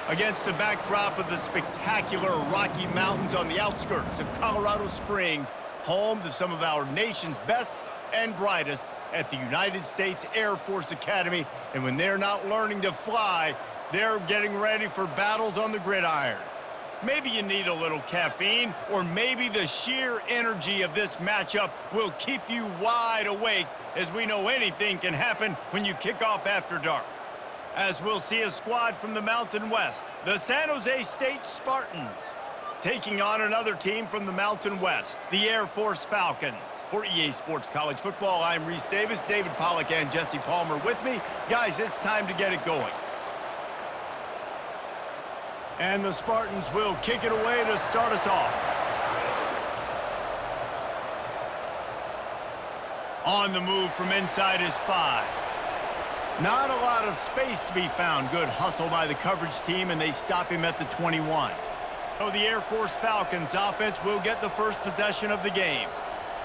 Against the backdrop of the spectacular Rocky Mountains on the outskirts of Colorado Springs, home to some of our nation's best and brightest at the United States Air Force Academy. And when they're not learning to fly, they're getting ready for battles on the gridiron. Maybe you need a little caffeine, or maybe the sheer energy of this matchup will keep you wide awake, as we know anything can happen when you kick off after dark. As we'll see a squad from the Mountain West, the San Jose State Spartans, taking on another team from the Mountain West, the Air Force Falcons. For EA Sports College Football, I'm Reese Davis, David Pollack and Jesse Palmer with me. Guys, it's time to get it going. And the Spartans will kick it away to start us off. On the move from inside is 5. Not a lot of space to be found. Good hustle by the coverage team, and they stop him at the 21. So the Air Force Falcons offense will get the first possession of the game.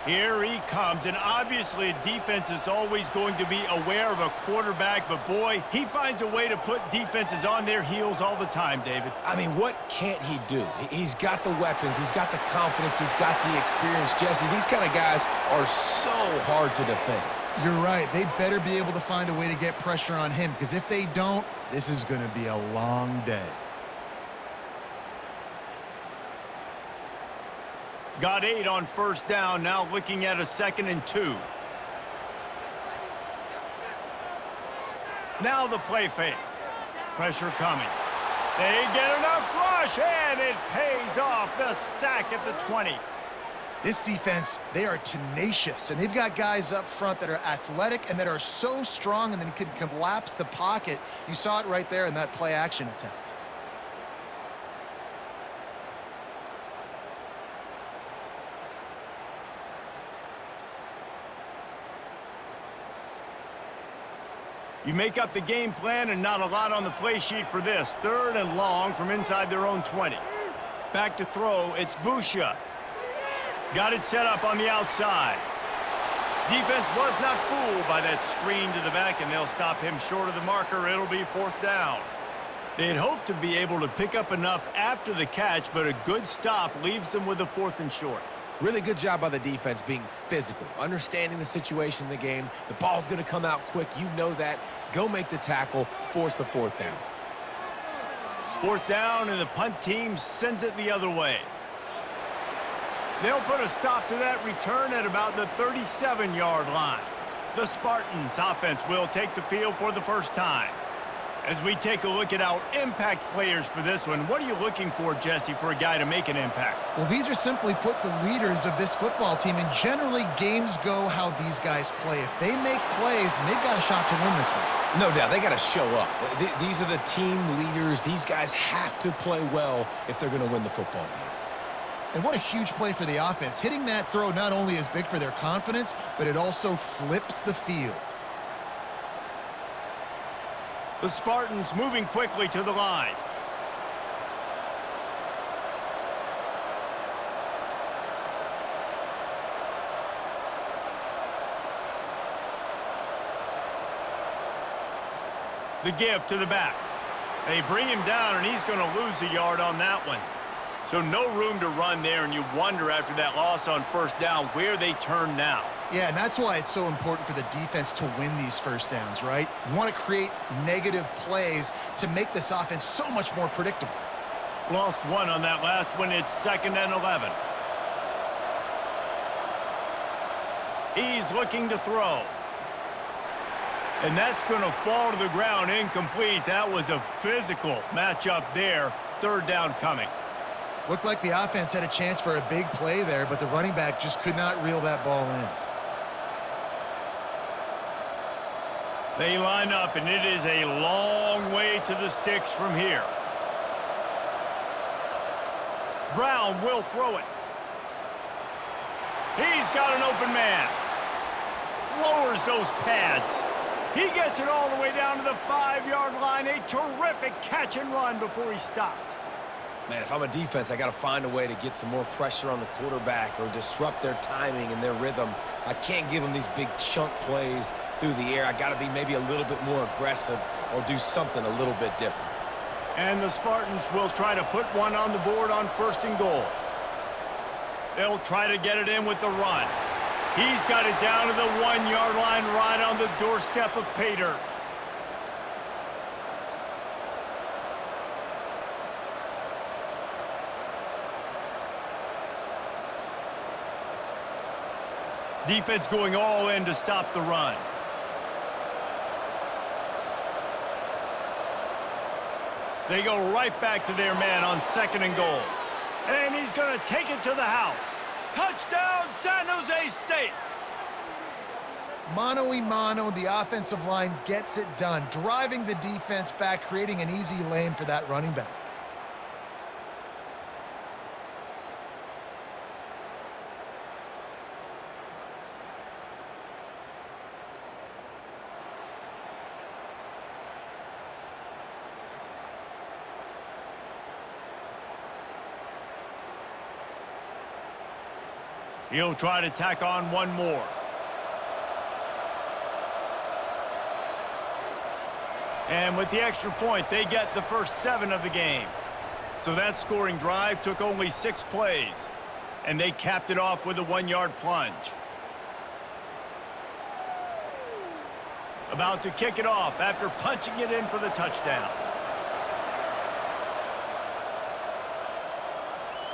Here he comes, and obviously defense is always going to be aware of a quarterback, but boy, he finds a way to put defenses on their heels all the time, David. I mean, what can't he do? He's got the weapons, he's got the confidence, he's got the experience. Jesse, these kind of guys are so hard to defend. You're right. They better be able to find a way to get pressure on him, because if they don't, this is going to be a long day. Got 8 on first down, now looking at a 2nd and 2. Now the play fake. Pressure coming. They get enough rush, and it pays off. The sack at the 20. This defense, they are tenacious, and they've got guys up front that are athletic and that are so strong and then can collapse the pocket. You saw it right there in that play-action attempt. You make up the game plan and not a lot on the play sheet for this. 3rd and long from inside their own 20. Back to throw, it's Busha. Got it set up on the outside. Defense was not fooled by that screen to the back, and they'll stop him short of the marker. It'll be 4th down. They'd hoped to be able to pick up enough after the catch, but a good stop leaves them with a 4th and short. Really good job by the defense being physical, understanding the situation in the game. The ball's going to come out quick. You know that. Go make the tackle, force the 4th down. 4th down, and the punt team sends it the other way. They'll put a stop to that return at about the 37-yard line. The Spartans offense will take the field for the first time. As we take a look at our impact players for this one, what are you looking for, Jesse, for a guy to make an impact? Well, these are simply put the leaders of this football team, and generally games go how these guys play. If they make plays, then they've got a shot to win this one. No doubt, they got to show up. These are the team leaders. These guys have to play well if they're going to win the football game. And what a huge play for the offense. Hitting that throw not only is big for their confidence, but it also flips the field. The Spartans moving quickly to the line. The give to the back. They bring him down, and he's going to lose a yard on that one. So no room to run there, and you wonder after that loss on first down where they turn now. Yeah, and that's why it's so important for the defense to win these first downs, right? You want to create negative plays to make this offense so much more predictable. Lost 1 on that last one. It's 2nd and 11. He's looking to throw. And that's going to fall to the ground incomplete. That was a physical matchup there. 3rd down coming. Looked like the offense had a chance for a big play there, but the running back just could not reel that ball in. They line up, and it is a long way to the sticks from here. Brown will throw it. He's got an open man. Lowers those pads. He gets it all the way down to the 5-yard line. A terrific catch and run before he stopped. Man, if I'm a defense, I got to find a way to get some more pressure on the quarterback or disrupt their timing and their rhythm. I can't give them these big chunk plays through the air. I got to be maybe a little bit more aggressive or do something a little bit different. And the Spartans will try to put one on the board on 1st and goal. They'll try to get it in with the run. He's got it down to the 1-yard line right on the doorstep of pay dirt. Defense going all in to stop the run. They go right back to their man on 2nd and goal. And he's going to take it to the house. Touchdown, San Jose State! Mano-a-mano, the offensive line gets it done, driving the defense back, creating an easy lane for that running back. He'll try to tack on one more. And with the extra point, they get the first 7 of the game. So that scoring drive took only 6 plays. And they capped it off with a 1-yard plunge. About to kick it off after punching it in for the touchdown.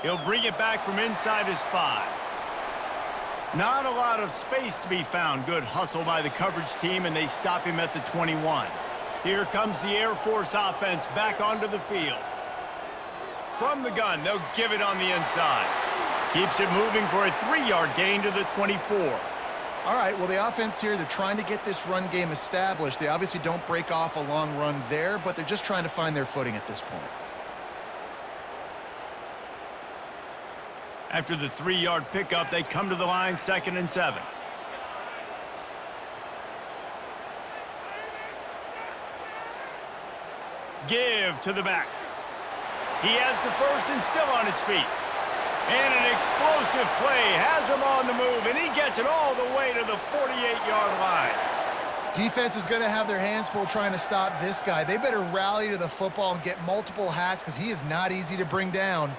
He'll bring it back from inside his 5. Not a lot of space to be found. Good hustle by the coverage team, and they stop him at the 21. Here comes the Air Force offense back onto the field. From the gun, they'll give it on the inside. Keeps it moving for a 3-yard gain to the 24. All right, well, the offense here, they're trying to get this run game established. They obviously don't break off a long run there, but they're just trying to find their footing at this point. After the 3-yard pickup, they come to the line 2nd and 7. Give to the back. He has the 1st and still on his feet. And an explosive play has him on the move, and he gets it all the way to the 48-yard line. Defense is going to have their hands full trying to stop this guy. They better rally to the football and get multiple hats because he is not easy to bring down.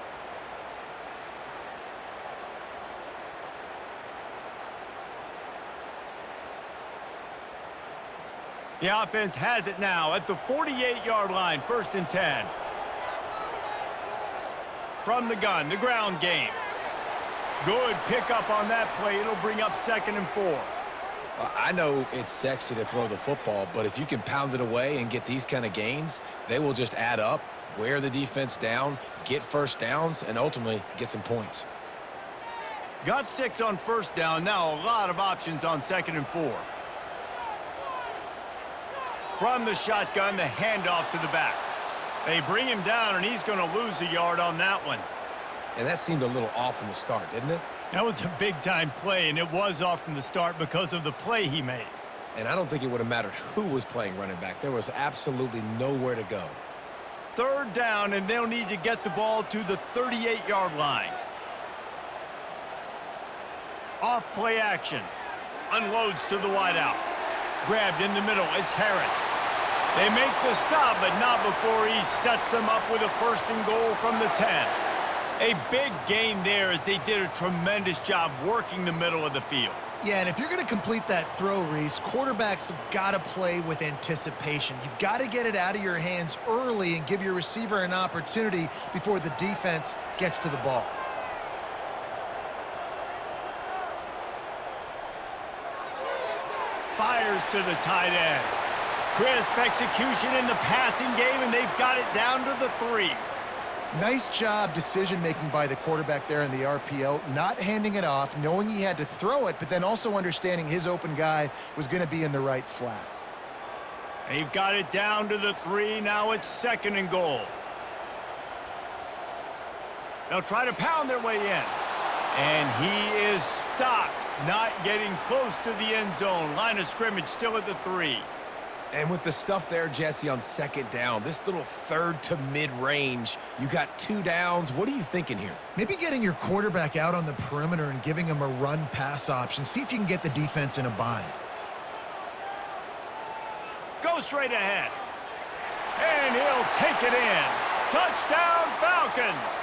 The offense has it now at the 48-yard line, 1st and 10. From the gun, the ground game. Good pickup on that play. It'll bring up 2nd and 4. Well, I know it's sexy to throw the football, but if you can pound it away and get these kind of gains, they will just add up, wear the defense down, get first downs, and ultimately get some points. Got 6 on 1st down. Now a lot of options on 2nd and 4. From the shotgun, the handoff to the back. They bring him down, and he's going to lose a yard on that one. And that seemed a little off from the start, didn't it? That was a big-time play, and it was off from the start because of the play he made. And I don't think it would have mattered who was playing running back. There was absolutely nowhere to go. 3rd down, and they'll need to get the ball to the 38-yard line. Off play action. Unloads to the wideout. Grabbed in the middle. It's Harris. They make the stop, but not before he sets them up with a 1st and goal from the 10. A big gain there as they did a tremendous job working the middle of the field. Yeah, and if you're going to complete that throw, Reese, quarterbacks have got to play with anticipation. You've got to get it out of your hands early and give your receiver an opportunity before the defense gets to the ball. Fires to the tight end. Crisp execution in the passing game, and they've got it down to the 3. Nice job decision-making by the quarterback there in the RPO, not handing it off, knowing he had to throw it, but then also understanding his open guy was going to be in the right flat. They've got it down to the 3. Now it's 2nd and goal. They'll try to pound their way in. And he is stopped, not getting close to the end zone. Line of scrimmage still at the 3. And with the stuff there, Jesse, on 2nd down, this little 3rd to mid-range, you got 2 downs. What are you thinking here? Maybe getting your quarterback out on the perimeter and giving him a run-pass option. See if you can get the defense in a bind. Go straight ahead. And he'll take it in. Touchdown, Falcons!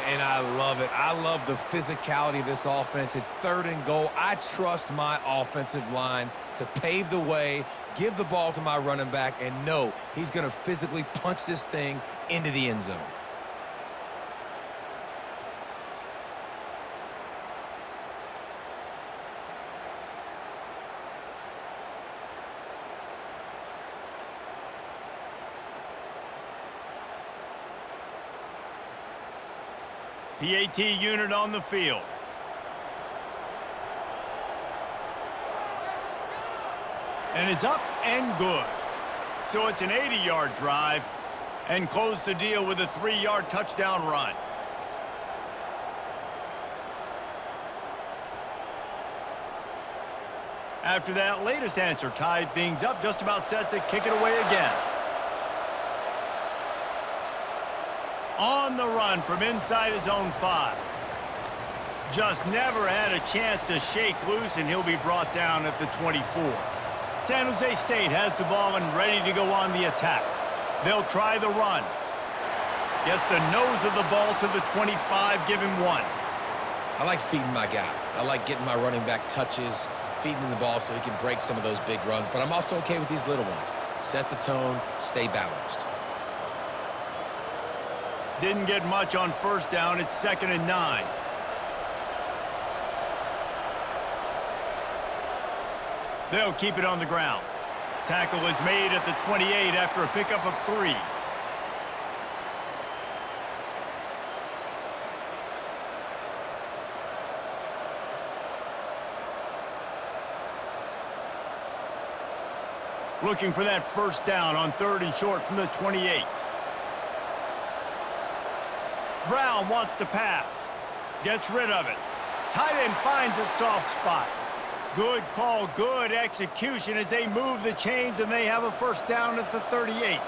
And I love it. I love the physicality of this offense. It's 3rd and goal. I trust my offensive line to pave the way, give the ball to my running back, and know he's going to physically punch this thing into the end zone. PAT unit on the field. And it's up and good. So it's an 80-yard drive and close the deal with a 3-yard touchdown run. After that latest answer tied things up, just about set to kick it away again. On the run from inside his own 5. Just never had a chance to shake loose, and he'll be brought down at the 24. San Jose State has the ball and ready to go on the attack. They'll try the run. Gets the nose of the ball to the 25, give him 1. I like feeding my guy. I like getting my running back touches, feeding him the ball so he can break some of those big runs, but I'm also okay with these little ones. Set the tone, stay balanced. Didn't get much on first down. It's 2nd and 9. They'll keep it on the ground. Tackle is made at the 28 after a pickup of 3. Looking for that first down on 3rd and short from the 28. Brown wants to pass. Gets rid of it. Tight end finds a soft spot. Good call, good execution as they move the chains and they have a first down at the 38.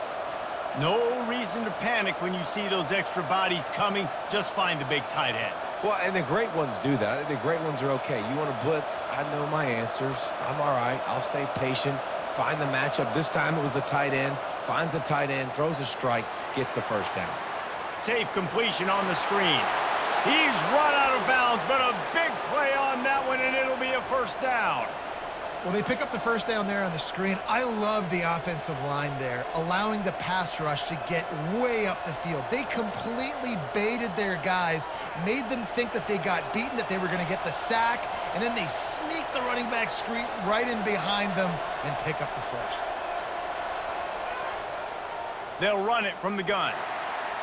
No reason to panic when you see those extra bodies coming. Just find the big tight end. Well, and the great ones do that. I think the great ones are okay. You want to blitz? I know my answers. I'm all right. I'll stay patient. Find the matchup. This time it was the tight end. Finds the tight end, throws a strike, gets the first down. Safe completion on the screen. He's run out of bounds, but a big play on that one, and it'll be a first down. Well, they pick up the first down there on the screen. I love the offensive line there, allowing the pass rush to get way up the field. They completely baited their guys, made them think that they got beaten, that they were going to get the sack, and then they sneak the running back screen right in behind them and pick up the first. They'll run it from the gun.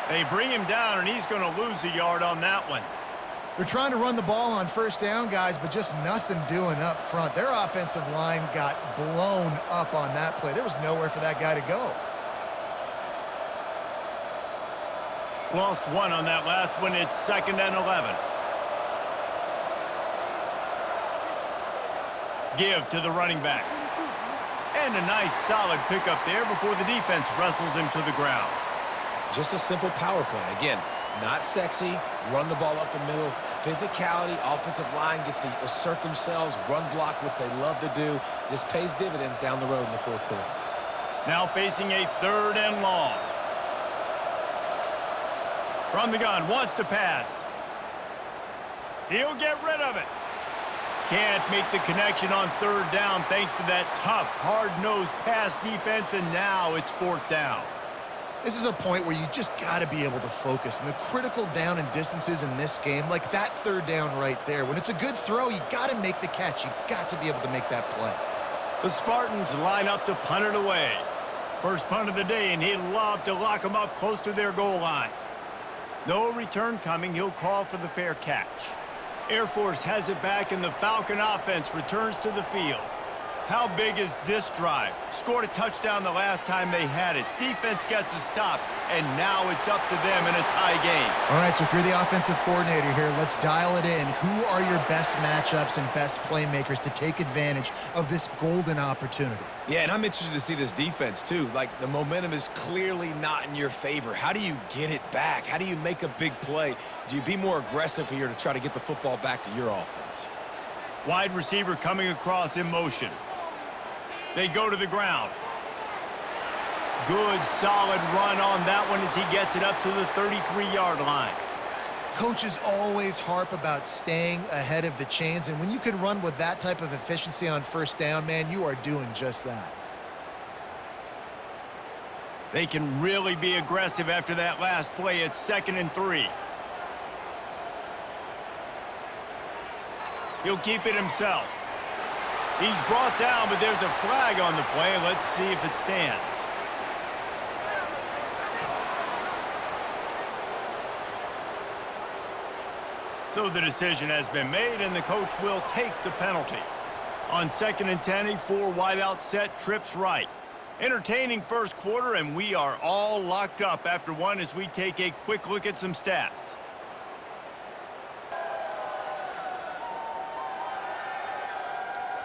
They bring him down, and he's going to lose a yard on that one. They're trying to run the ball on first down, guys, but just nothing doing up front. Their offensive line got blown up on that play. There was nowhere for that guy to go. Lost 1 on that last one. It's 2nd and 11. Give to the running back. And a nice solid pickup there before the defense wrestles him to the ground. Just a simple power play. Again, not sexy, run the ball up the middle, physicality, offensive line gets to assert themselves, run block, which they love to do. This pays dividends down the road in the 4th quarter. Now facing a 3rd and long. From the gun, wants to pass. He'll get rid of it. Can't make the connection on 3rd down thanks to that tough, hard-nosed pass defense, and now it's 4th down. This is a point where you just got to be able to focus. And the critical down and distances in this game, like that 3rd down right there, when it's a good throw, you got to make the catch. You got to be able to make that play. The Spartans line up to punt it away. First punt of the day, and he'd love to lock them up close to their goal line. No return coming. He'll call for the fair catch. Air Force has it back, and the Falcon offense returns to the field. How big is this drive? Scored a touchdown the last time they had it. Defense gets a stop, and now it's up to them in a tie game. All right, so if you're the offensive coordinator here, let's dial it in. Who are your best matchups and best playmakers to take advantage of this golden opportunity? Yeah, and I'm interested to see this defense, too. Like, the momentum is clearly not in your favor. How do you get it back? How do you make a big play? Do you be more aggressive here to try to get the football back to your offense? Wide receiver coming across in motion. They go to the ground. Good, solid run on that one as he gets it up to the 33-yard line. Coaches always harp about staying ahead of the chains, and when you can run with that type of efficiency on first down, man, you are doing just that. They can really be aggressive after that last play. It's 2nd and 3. He'll keep it himself. He's brought down, but there's a flag on the play. Let's see if it stands. So the decision has been made, and the coach will take the penalty. On 2nd and 10, a 4-wideout set trips right. Entertaining first quarter, and we are all locked up after one as we take a quick look at some stats.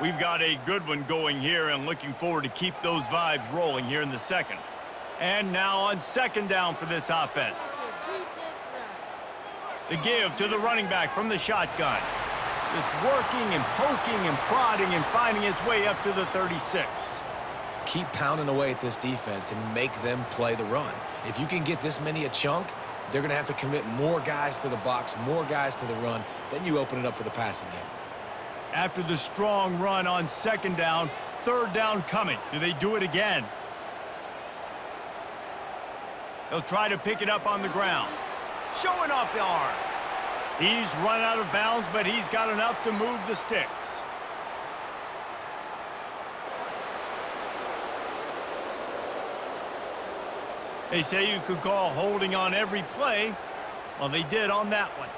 We've got a good one going here, and looking forward to keep those vibes rolling here in the second. And now on 2nd down for this offense. The give to the running back from the shotgun. Just working and poking and prodding and finding his way up to the 36. Keep pounding away at this defense and make them play the run. If you can get this many a chunk, they're going to have to commit more guys to the box, more guys to the run. Then you open it up for the passing game. After the strong run on 2nd down, 3rd down coming. Do they do it again? They'll try to pick it up on the ground. Showing off the arms. He's run out of bounds, but he's got enough to move the sticks. They say you could call holding on every play. Well, they did on that one.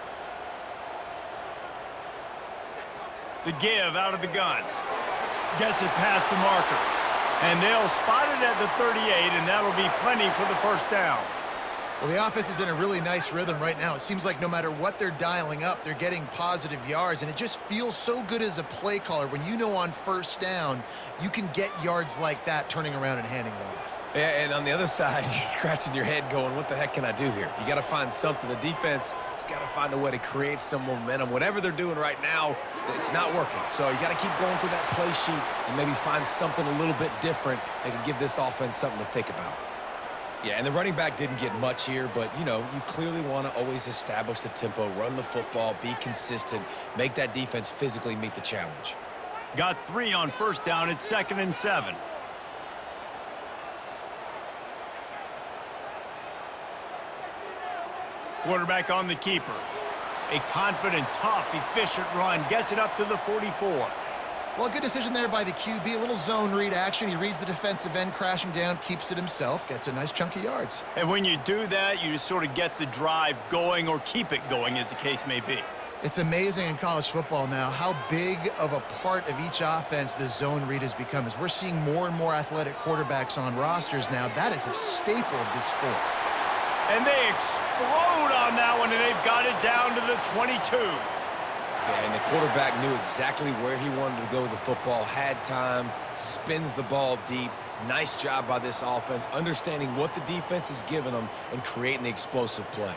The give out of the gun. Gets it past the marker. And they'll spot it at the 38, and that'll be plenty for the 1st down. Well, the offense is in a really nice rhythm right now. It seems like no matter what they're dialing up, they're getting positive yards, and it just feels so good as a play caller when you know on 1st down you can get yards like that turning around and handing it off. Yeah, and on the other side, you're scratching your head going, what the heck can I do here? You got to find something. The defense has got to find a way to create some momentum. Whatever they're doing right now, it's not working. So you got to keep going through that play sheet and maybe find something a little bit different that can give this offense something to think about. Yeah, and the running back didn't get much here, but, you know, you clearly want to always establish the tempo, run the football, be consistent, make that defense physically meet the challenge. Got 3 on 1st down. It's 2nd and 7. Quarterback on the keeper. A confident, tough, efficient run. Gets it up to the 44. Well, good decision there by the QB. A little zone read action. He reads the defensive end crashing down, keeps it himself, gets a nice chunk of yards. And when you do that, you just sort of get the drive going or keep it going, as the case may be. It's amazing in college football now how big of a part of each offense the zone read has become. As we're seeing more and more athletic quarterbacks on rosters now, that is a staple of this sport. And they explode on that one, and they've got it down to the 22. Yeah, and the quarterback knew exactly where he wanted to go with the football, had time, spins the ball deep. Nice job by this offense, understanding what the defense is giving them and creating the explosive play.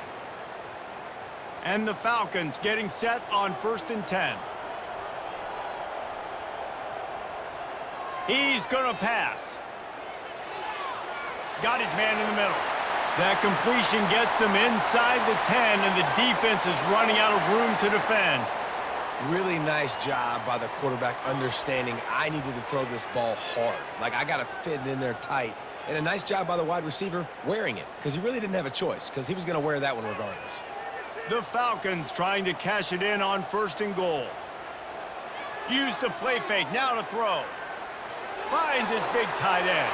And the Falcons getting set on 1st and 10. He's going to pass. Got his man in the middle. That completion gets them inside the 10, and the defense is running out of room to defend. Really nice job by the quarterback understanding I needed to throw this ball hard. Like, I got to fit it in there tight. And a nice job by the wide receiver wearing it, because he really didn't have a choice, because he was going to wear that one regardless. The Falcons trying to cash it in on 1st and goal. Use the play fake, now to throw. Finds his big tight end.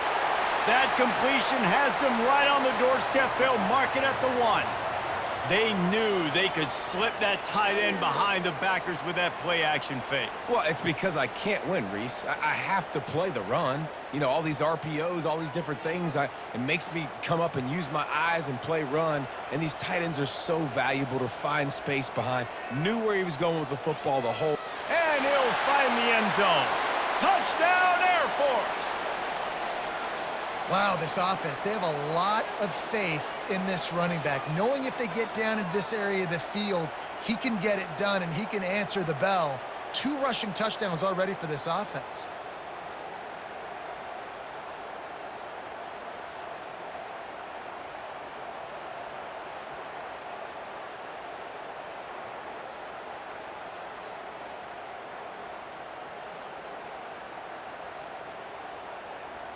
That completion has them right on the doorstep. They'll mark it at the 1. They knew they could slip that tight end behind the backers with that play-action fake. Well, it's because I can't win, Reese. I have to play the run. You know, all these RPOs, all these different things, it makes me come up and use my eyes and play run. And these tight ends are so valuable to find space behind. Knew where he was going with the football the whole. And he'll find the end zone. Touchdown, Air Force! Wow, this offense, they have a lot of faith in this running back, knowing if they get down into this area of the field, he can get it done and he can answer the bell. 2 rushing touchdowns already for this offense.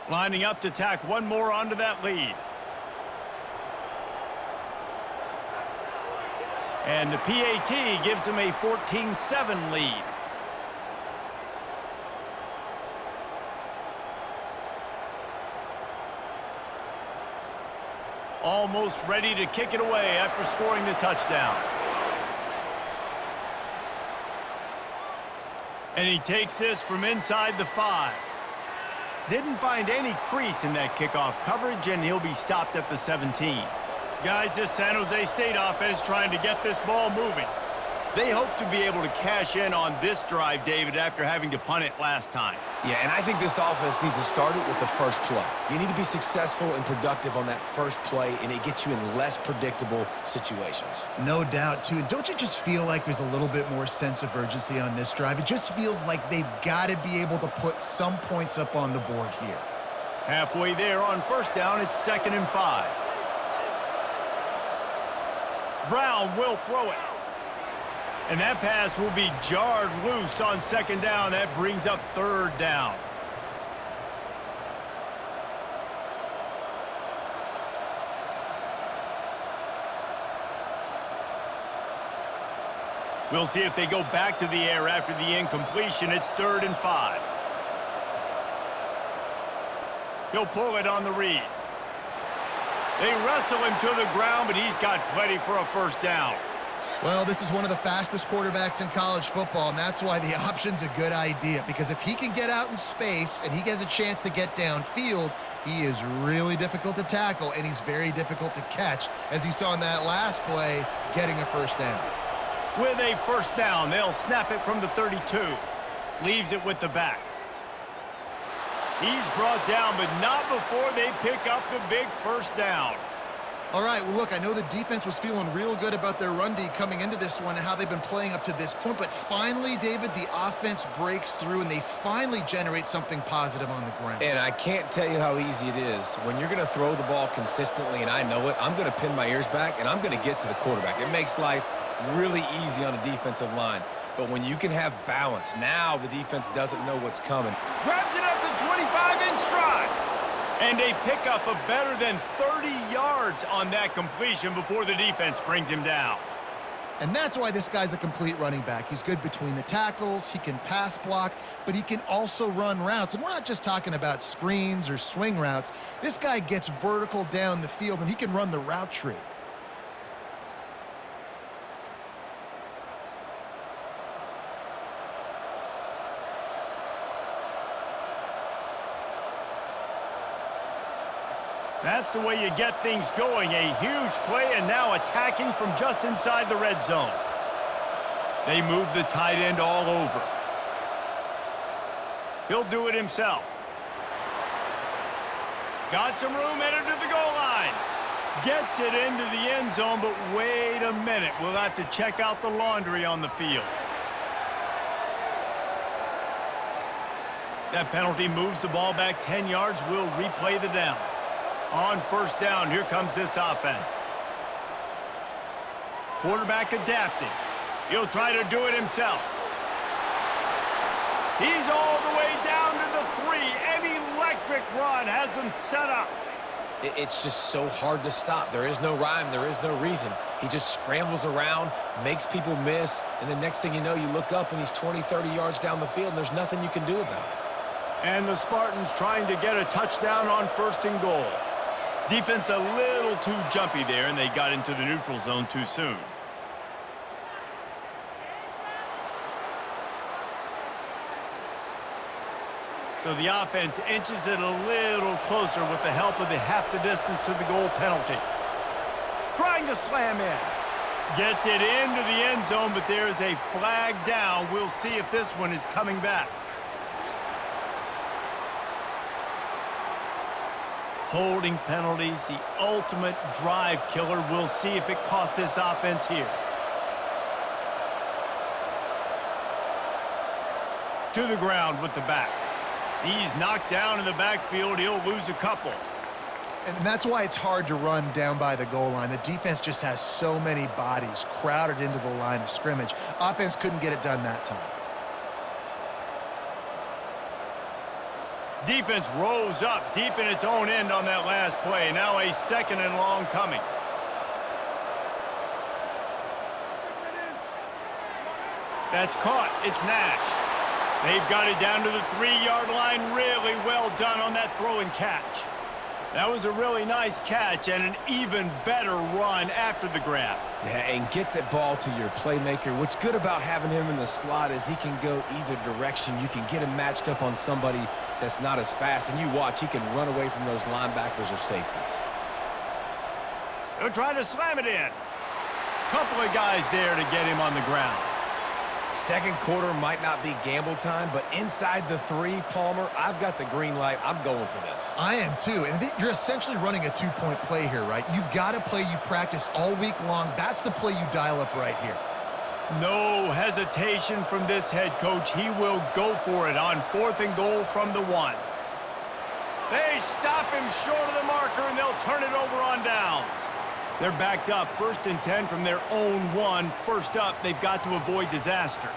Lining up to tack one more onto that lead. And the PAT gives them a 14-7 lead. Almost ready to kick it away after scoring the touchdown. And he takes this from inside the 5. Didn't find any crease in that kickoff coverage, and he'll be stopped at the 17. Guys, this San Jose State offense trying to get this ball moving. They hope to be able to cash in on this drive, David, after having to punt it last time. Yeah, and I think this offense needs to start it with the first play. You need to be successful and productive on that first play, and it gets you in less predictable situations. No doubt, too. And don't you just feel like there's a little bit more sense of urgency on this drive? It just feels like they've got to be able to put some points up on the board here. Halfway there on first down, it's 2nd and 5. Brown will throw it. And that pass will be jarred loose on 2nd down. That brings up 3rd down. We'll see if they go back to the air after the incompletion. It's 3rd and 5. He'll pull it on the read. They wrestle him to the ground, but he's got plenty for a first down. Well, this is one of the fastest quarterbacks in college football, and that's why the option's a good idea, because if he can get out in space and he has a chance to get downfield, he is really difficult to tackle, and he's very difficult to catch, as you saw in that last play, getting a first down. With a first down, they'll snap it from the 32. Leaves it with the back. He's brought down, but not before they pick up the big first down. All right, well, look, I know the defense was feeling real good about their run D coming into this one and how they've been playing up to this point, but finally, David, the offense breaks through and they finally generate something positive on the ground. And I can't tell you how easy it is. When you're going to throw the ball consistently, and I know it, I'm going to pin my ears back, and I'm going to get to the quarterback. It makes life really easy on a defensive line. But when you can have balance, now the defense doesn't know what's coming. Grabs it at the 25 in stride. And a pickup of better than 30 yards on that completion before the defense brings him down. And that's why this guy's a complete running back. He's good between the tackles, he can pass block, but he can also run routes. And we're not just talking about screens or swing routes. This guy gets vertical down the field, and he can run the route tree. That's the way you get things going. A huge play, and now attacking from just inside the red zone. They move the tight end all over. He'll do it himself. Got some room, headed to the goal line. Gets it into the end zone, but wait a minute. We'll have to check out the laundry on the field. That penalty moves the ball back 10 yards. We'll replay the down. On first down, here comes this offense. Quarterback adapting. He'll try to do it himself. He's all the way down to the 3. An electric run has him set up. It's just so hard to stop. There is no rhyme. There is no reason. He just scrambles around, makes people miss, and the next thing you know, you look up and he's 20, 30 yards down the field, and there's nothing you can do about it. And the Spartans trying to get a touchdown on 1st and goal. Defense a little too jumpy there, and they got into the neutral zone too soon. So the offense inches it a little closer with the help of the half the distance to the goal penalty. Trying to slam in. Gets it into the end zone, but there's a flag down. We'll see if this one is coming back. Holding penalties, the ultimate drive killer. We'll see if it costs this offense here. To the ground with the back. He's knocked down in the backfield. He'll lose a couple. And that's why it's hard to run down by the goal line. The defense just has so many bodies crowded into the line of scrimmage. Offense couldn't get it done that time. Defense rose up deep in its own end on that last play. Now a 2nd and long coming. That's caught. It's Nash. They've got it down to the 3-yard line. Really well done on that throw and catch. That was a really nice catch and an even better run after the grab. Yeah, and get that ball to your playmaker. What's good about having him in the slot is he can go either direction. You can get him matched up on somebody that's not as fast, and you watch, he can run away from those linebackers or safeties. They're trying to slam it in. Couple of guys there to get him on the ground. Second quarter might not be gamble time, but inside the 3, Palmer, I've got the green light. I'm going for this. I am too, and you're essentially running a 2-point play here, right? You've got a play you've practiced all week long. That's the play you dial up right here. No hesitation from this head coach. He will go for it on 4th and goal from the 1. They stop him short of the marker, and they'll turn it over on downs. They're backed up 1st and 10 from their own 1. First up, they've got to avoid disaster.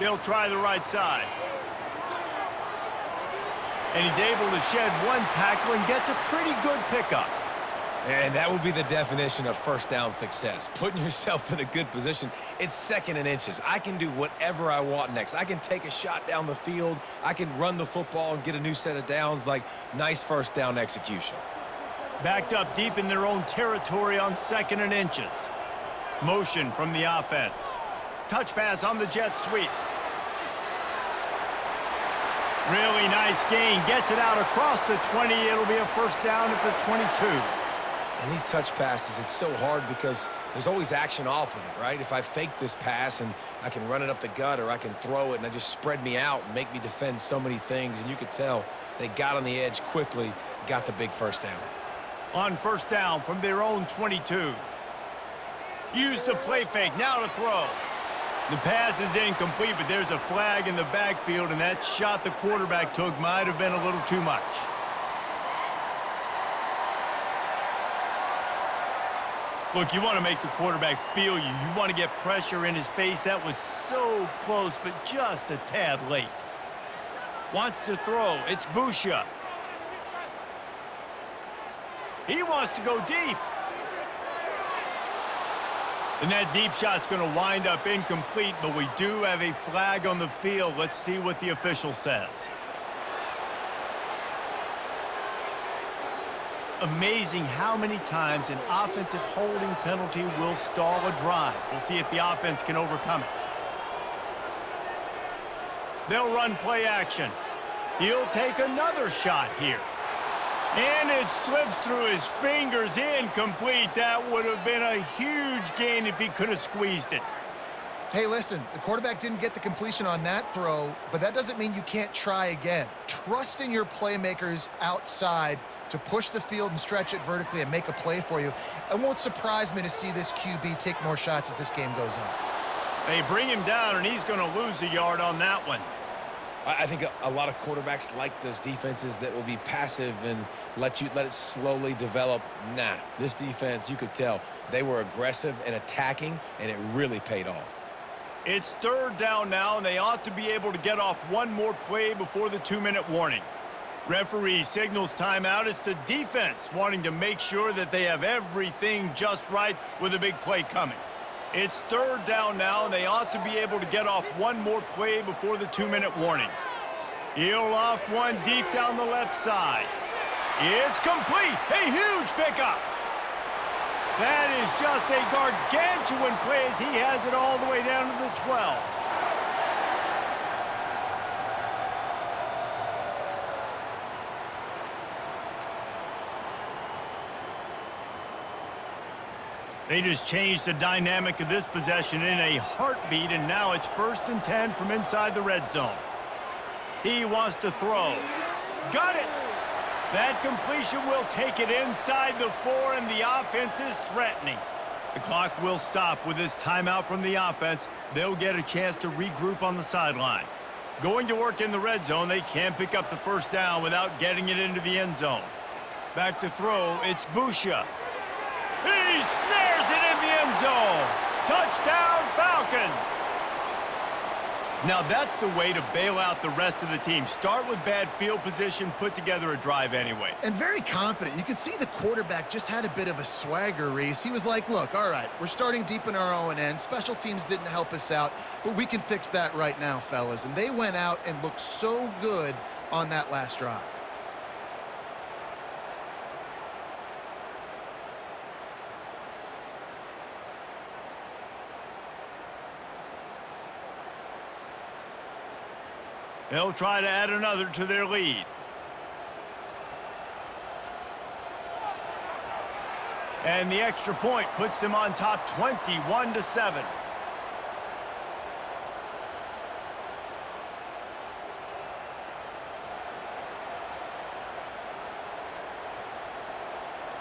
They'll try the right side. And he's able to shed 1 tackle and gets a pretty good pickup. And that would be the definition of first down success. Putting yourself in a good position. It's 2nd and inches. I can do whatever I want next. I can take a shot down the field. I can run the football and get a new set of downs. Like, nice first down execution. Backed up deep in their own territory on 2nd and inches. Motion from the offense. Touch pass on the jet sweep. Really nice gain. Gets it out across the 20. It'll be a first down at the 22. And these touch passes, it's so hard because there's always action off of it, right? If I fake this pass and I can run it up the gut or I can throw it and I just spread me out and make me defend so many things. And you could tell they got on the edge quickly, got the big first down. On first down from their own 22. Use the play fake, now to throw. The pass is incomplete, but there's a flag in the backfield, and that shot the quarterback took might have been a little too much. Look, you want to make the quarterback feel you. You want to get pressure in his face. That was so close, but just a tad late. Wants to throw. It's Busha. He wants to go deep. And that deep shot's going to wind up incomplete, but we do have a flag on the field. Let's see what the official says. Amazing how many times an offensive holding penalty will stall a drive. We'll see if the offense can overcome it. They'll run play action. He'll take another shot here. And it slips through his fingers, incomplete. That would have been a huge gain if he could have squeezed it. Hey, listen, the quarterback didn't get the completion on that throw, but that doesn't mean you can't try again. Trust in your playmakers outside to push the field and stretch it vertically and make a play for you. It won't surprise me to see this QB take more shots as this game goes on. They bring him down, and he's going to lose a yard on that one. I think a lot of quarterbacks like those defenses that will be passive and let it slowly develop. Nah, this defense, you could tell, they were aggressive and attacking, and it really paid off. It's 3rd down now, and they ought to be able to get off one more play before the 2-minute warning. Referee signals timeout. It's the defense wanting to make sure that they have everything just right with a big play coming. It's 3rd down now, and they ought to be able to get off one more play before the 2-minute warning. He'll loft one deep down the left side. It's complete. A huge pickup. That is just a gargantuan play as he has it all the way down to the 12. They just changed the dynamic of this possession in a heartbeat, and now it's 1st and 10 from inside the red zone. He wants to throw. Got it! That completion will take it inside the 4, and the offense is threatening. The clock will stop with this timeout from the offense. They'll get a chance to regroup on the sideline. Going to work in the red zone, they can't pick up the first down without getting it into the end zone. Back to throw, it's Busha. He snares it in the end zone. Touchdown, Falcons. Now that's the way to bail out the rest of the team. Start with bad field position, put together a drive anyway. And very confident. You could see the quarterback just had a bit of a swagger, Reese. He was like, look, all right, we're starting deep in our own end. Special teams didn't help us out, but we can fix that right now, fellas. And they went out and looked so good on that last drive. They'll try to add another to their lead. And the extra point puts them on top 21-7.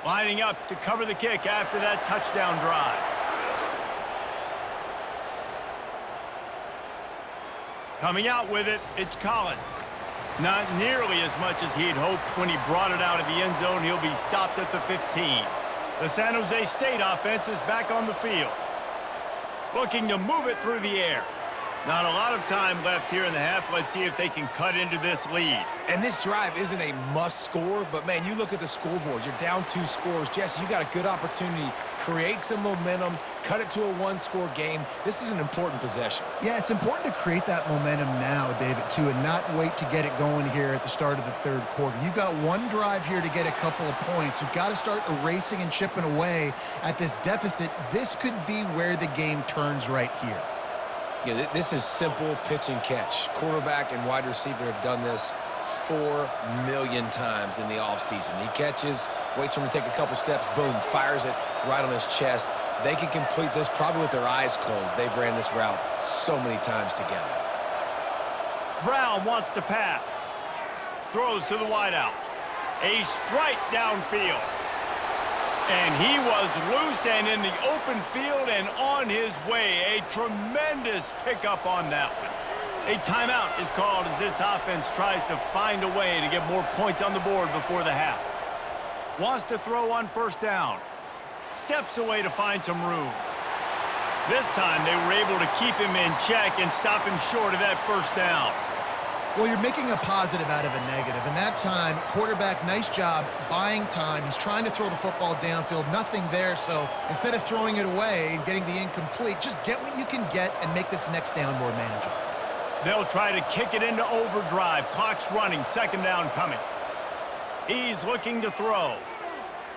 Lining up to cover the kick after that touchdown drive. Coming out with it, it's Collins. Not nearly as much as he'd hoped when he brought it out of the end zone. He'll be stopped at the 15. The San Jose State offense is back on the field. Looking to move it through the air. Not a lot of time left here in the half. Let's see if they can cut into this lead. And this drive isn't a must score, but man, you look at the scoreboard. You're down 2 scores. Jesse, you got a good opportunity. Create some momentum, cut it to a 1-score game. This is an important possession. Yeah, it's important to create that momentum now, David, too, and not wait to get it going here at the start of the third quarter. You've got one drive here to get a couple of points. You've got to start erasing and chipping away at this deficit. This could be where the game turns right here. Yeah, this is simple pitch and catch. Quarterback and wide receiver have done this 4 million times in the offseason. He catches, waits for him to take a couple steps, boom, fires it right on his chest. They can complete this probably with their eyes closed. They've ran this route so many times together. Brown wants to pass. Throws to the wideout. A strike downfield. And he was loose and in the open field and on his way. A tremendous pickup on that one. A timeout is called as this offense tries to find a way to get more points on the board before the half. Wants to throw on first down. Steps away to find some room. This time they were able to keep him in check and stop him short of that first down. Well, you're making a positive out of a negative. And that time, quarterback, nice job buying time. He's trying to throw the football downfield. Nothing there. So instead of throwing it away and getting the incomplete, just get what you can get and make this next down more manageable. They'll try to kick it into overdrive. Clock's running. Second down coming. He's looking to throw.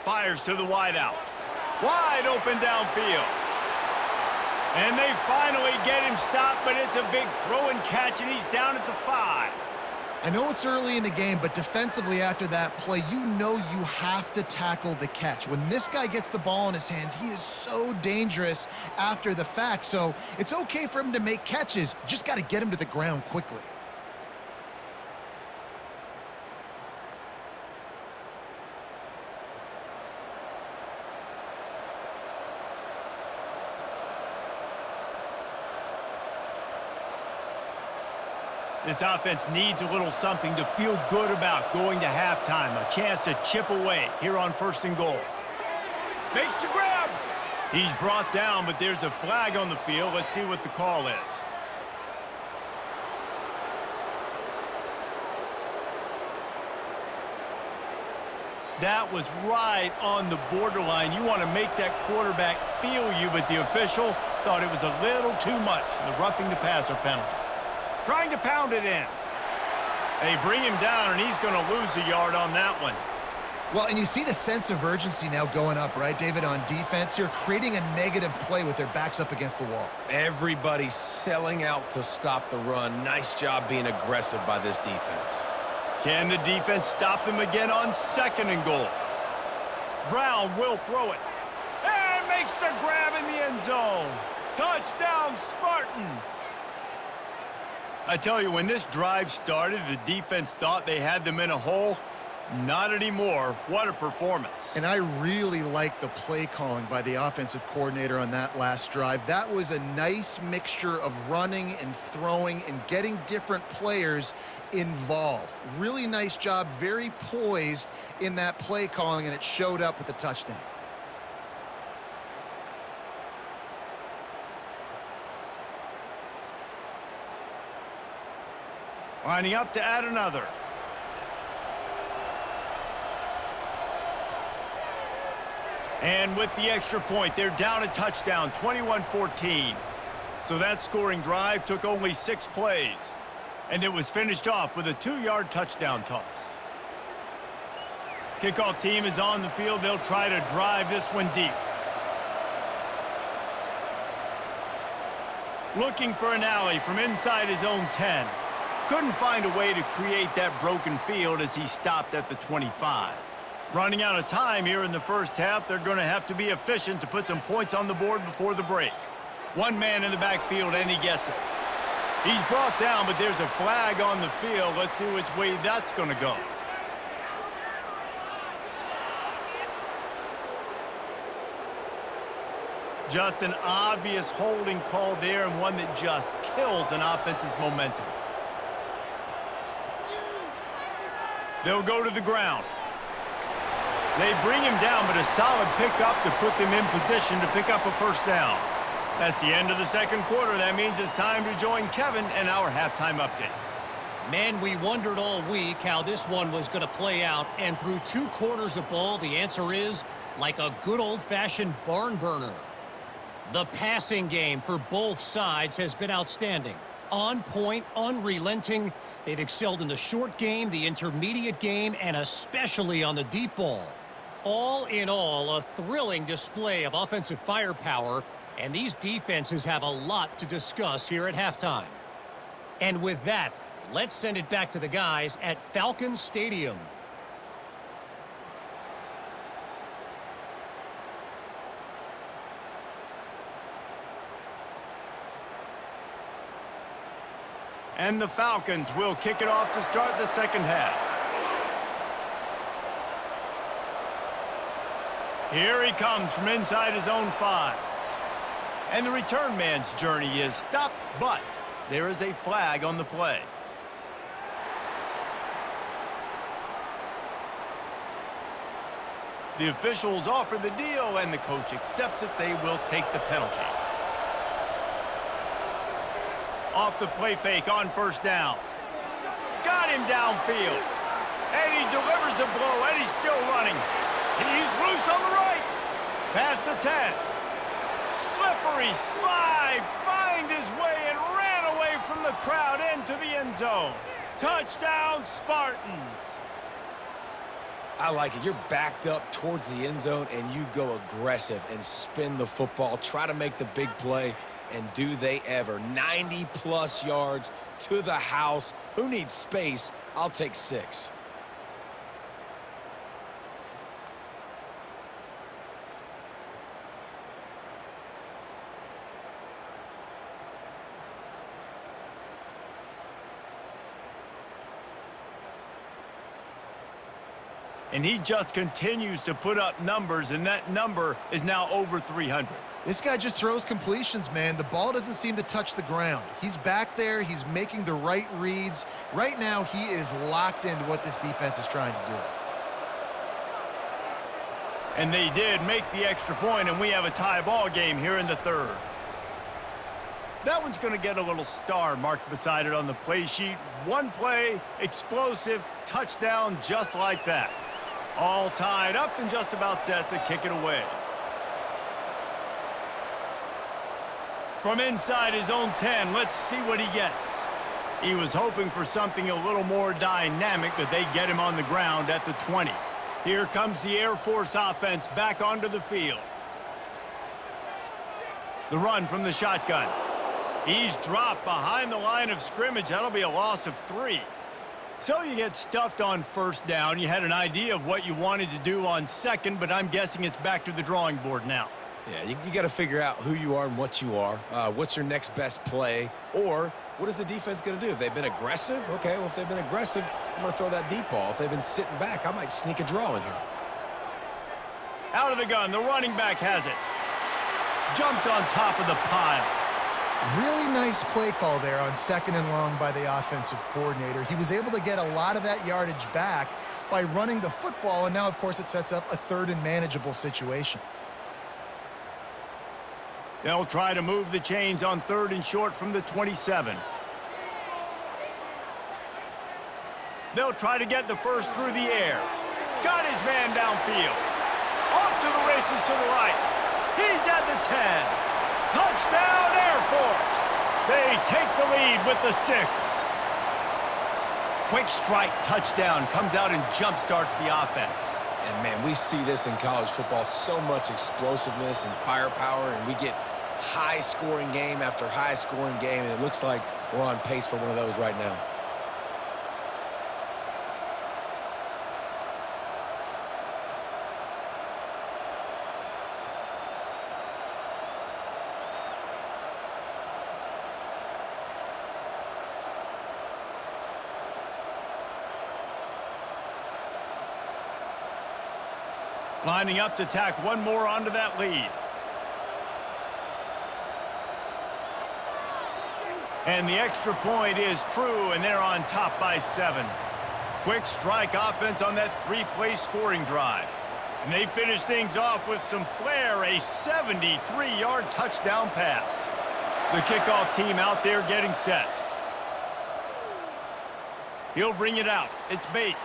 Fires to the wideout. Wide open downfield. And they finally get him stopped, but it's a big throw and catch, and he's down at the 5. I know it's early in the game, but defensively after that play, you know you have to tackle the catch. When this guy gets the ball in his hands, he is so dangerous after the fact. So it's okay for him to make catches. You just got to get him to the ground quickly. This offense needs a little something to feel good about going to halftime. A chance to chip away here on first and goal. Makes the grab. He's brought down, but there's a flag on the field. Let's see what the call is. That was right on the borderline. You want to make that quarterback feel you, but the official thought it was a little too much. The roughing the passer penalty. Trying to pound it in. They bring him down, and he's going to lose a yard on that one. Well, and you see the sense of urgency now going up, right, David, on defense here, creating a negative play with their backs up against the wall. Everybody's selling out to stop the run. Nice job being aggressive by this defense. Can the defense stop them again on second and goal? Brown will throw it. And makes the grab in the end zone. Touchdown, Spartans. I tell you, when this drive started, the defense thought they had them in a hole. Not anymore. What a performance. And I really like the play calling by the offensive coordinator on that last drive. That was a nice mixture of running and throwing and getting different players involved. Really nice job, very poised in that play calling, and it showed up with the touchdown. Lining up to add another. And with the extra point, they're down a touchdown, 21-14. So that scoring drive took only 6 plays. And it was finished off with a 2-yard touchdown toss. Kickoff team is on the field. They'll try to drive this one deep. Looking for an alley from inside his own 10. Couldn't find a way to create that broken field as he stopped at the 25. Running out of time here in the first half, they're going to have to be efficient to put some points on the board before the break. One man in the backfield, and he gets it. He's brought down, but there's a flag on the field. Let's see which way that's going to go. Just an obvious holding call there, and one that just kills an offense's momentum. They'll go to the ground. They bring him down, but a solid pickup to put them in position to pick up a first down. That's the end of the second quarter. That means it's time to join Kevin and our halftime update. Man, we wondered all week how this one was going to play out, and through 2 quarters of ball, the answer is like a good old-fashioned barn burner. The passing game for both sides has been outstanding. On point, unrelenting. They've excelled in the short game, the intermediate game, and especially on the deep ball. All in all, a thrilling display of offensive firepower, and these defenses have a lot to discuss here at halftime. And with that, let's send it back to the guys at Falcon Stadium. And the Falcons will kick it off to start the second half. Here he comes from inside his own 5. And the return man's journey is stopped, but there is a flag on the play. The officials offer the deal, and the coach accepts it. They will take the penalty. Off the play fake on first down. Got him downfield. And he delivers the blow, and he's still running. He's loose on the right. Past the 10. Slippery slide. Find his way and ran away from the crowd into the end zone. Touchdown, Spartans. I like it. You're backed up towards the end zone, and you go aggressive and spin the football, try to make the big play, and do they ever. 90-plus yards to the house. Who needs space? I'll take 6. And he just continues to put up numbers, and that number is now over 300. This guy just throws completions, man. The ball doesn't seem to touch the ground. He's back there. He's making the right reads. Right now, he is locked into what this defense is trying to do. And they did make the extra point, and we have a tie ball game here in the third. That one's going to get a little star marked beside it on the play sheet. One play, explosive, touchdown just like that. All tied up and just about set to kick it away. From inside his own 10, let's see what he gets. He was hoping for something a little more dynamic, but they get him on the ground at the 20. Here comes the Air Force offense back onto the field. The run from the shotgun. He's dropped behind the line of scrimmage. That'll be a loss of 3. So you get stuffed on first down. You had an idea of what you wanted to do on second, but I'm guessing it's back to the drawing board now. Yeah, you got to figure out who you are and what you are. What's your next best play? Or what is the defense going to do? If they've been aggressive, okay, well, if they've been aggressive, I'm going to throw that deep ball. If they've been sitting back, I might sneak a draw in here. Out of the gun, the running back has it. Jumped on top of the pile. Really nice play call there on 2nd and long by the offensive coordinator. He was able to get a lot of that yardage back by running the football, and now, of course, it sets up a 3rd and manageable situation. They'll try to move the chains on 3rd and short from the 27. They'll try to get the first through the air. Got his man downfield. Off to the races to the right. He's at the 10. Touchdown, Air Force. They take the lead with the 6. Quick strike touchdown comes out and jump-starts the offense. And, man, we see this in college football, so much explosiveness and firepower, and we get high-scoring game after high-scoring game, and it looks like we're on pace for one of those right now. Lining up to tack one more onto that lead. And the extra point is true, and they're on top by 7. Quick strike offense on that 3-play scoring drive. And they finish things off with some flair, a 73-yard touchdown pass. The kickoff team out there getting set. He'll bring it out. It's Bates.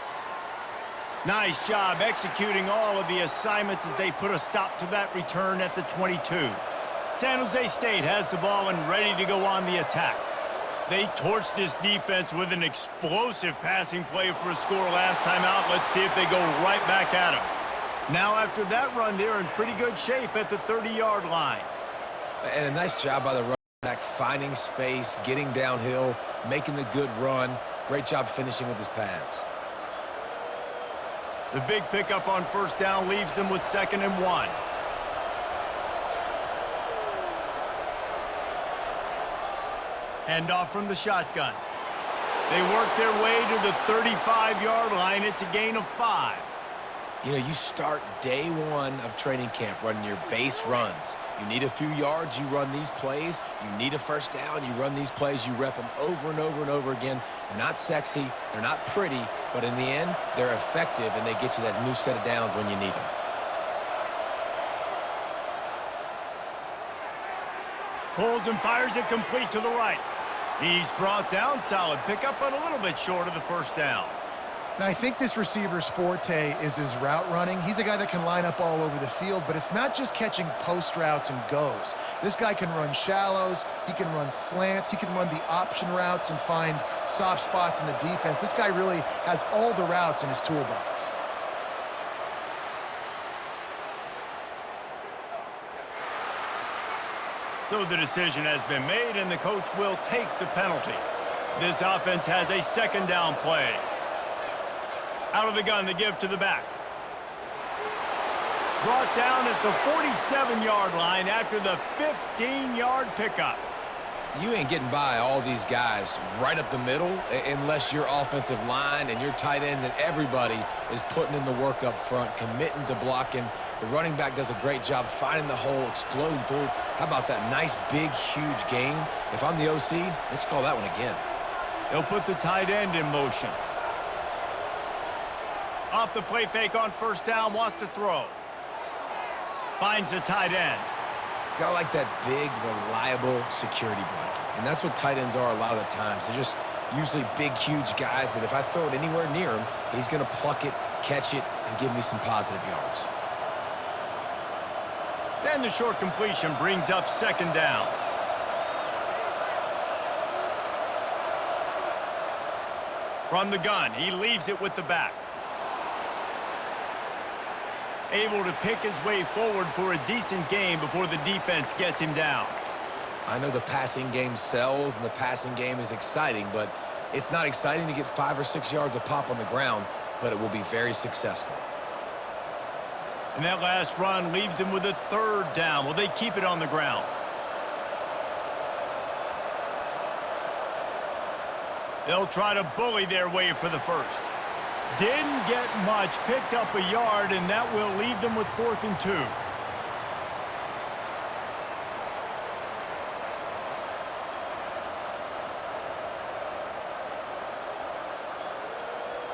Nice job executing all of the assignments as they put a stop to that return at the 22. San Jose State has the ball and ready to go on the attack. They torched this defense with an explosive passing play for a score last time out. Let's see if they go right back at them. Now after that run, they're in pretty good shape at the 30-yard line. And a nice job by the running back, finding space, getting downhill, making the good run. Great job finishing with his pads. The big pickup on first down leaves them with 2nd and 1. Hand off from the shotgun. They work their way to the 35-yard line. It's a gain of 5. You know, you start day one of training camp running your base runs. You need a few yards, you run these plays. You need a first down, you run these plays. You rep them over and over and over again. They're not sexy, they're not pretty, but in the end, they're effective, and they get you that new set of downs when you need them. Pulls and fires it complete to the right. He's brought down. Solid pickup, but a little bit short of the first down. Now, I think this receiver's forte is his route running. He's a guy that can line up all over the field, but it's not just catching post routes and goes. This guy can run shallows, he can run slants, he can run the option routes and find soft spots in the defense. This guy really has all the routes in his toolbox. So the decision has been made, and the coach will take the penalty. This offense has a 2nd down play. Out of the gun to give to the back. Brought down at the 47-yard line after the 15-yard pickup. You ain't getting by all these guys right up the middle unless your offensive line and your tight ends and everybody is putting in the work up front, committing to blocking. The running back does a great job finding the hole, exploding through. How about that nice, big, huge gain? If I'm the OC, let's call that one again. They'll put the tight end in motion. Off the play fake on first down, wants to throw. Finds the tight end. Got like that big, reliable security blanket. And that's what tight ends are a lot of the times. They're just usually big, huge guys that if I throw it anywhere near him, he's going to pluck it, catch it, and give me some positive yards. Then the short completion brings up 2nd down. From the gun, he leaves it with the back. Able to pick his way forward for a decent game before the defense gets him down. I know the passing game sells and the passing game is exciting, but it's not exciting to get 5 or 6 yards a pop on the ground, but it will be very successful. And that last run leaves him with a 3rd down. Will they keep it on the ground? They'll try to bully their way for the first. Didn't get much, picked up a yard, and that will leave them with 4th and 2.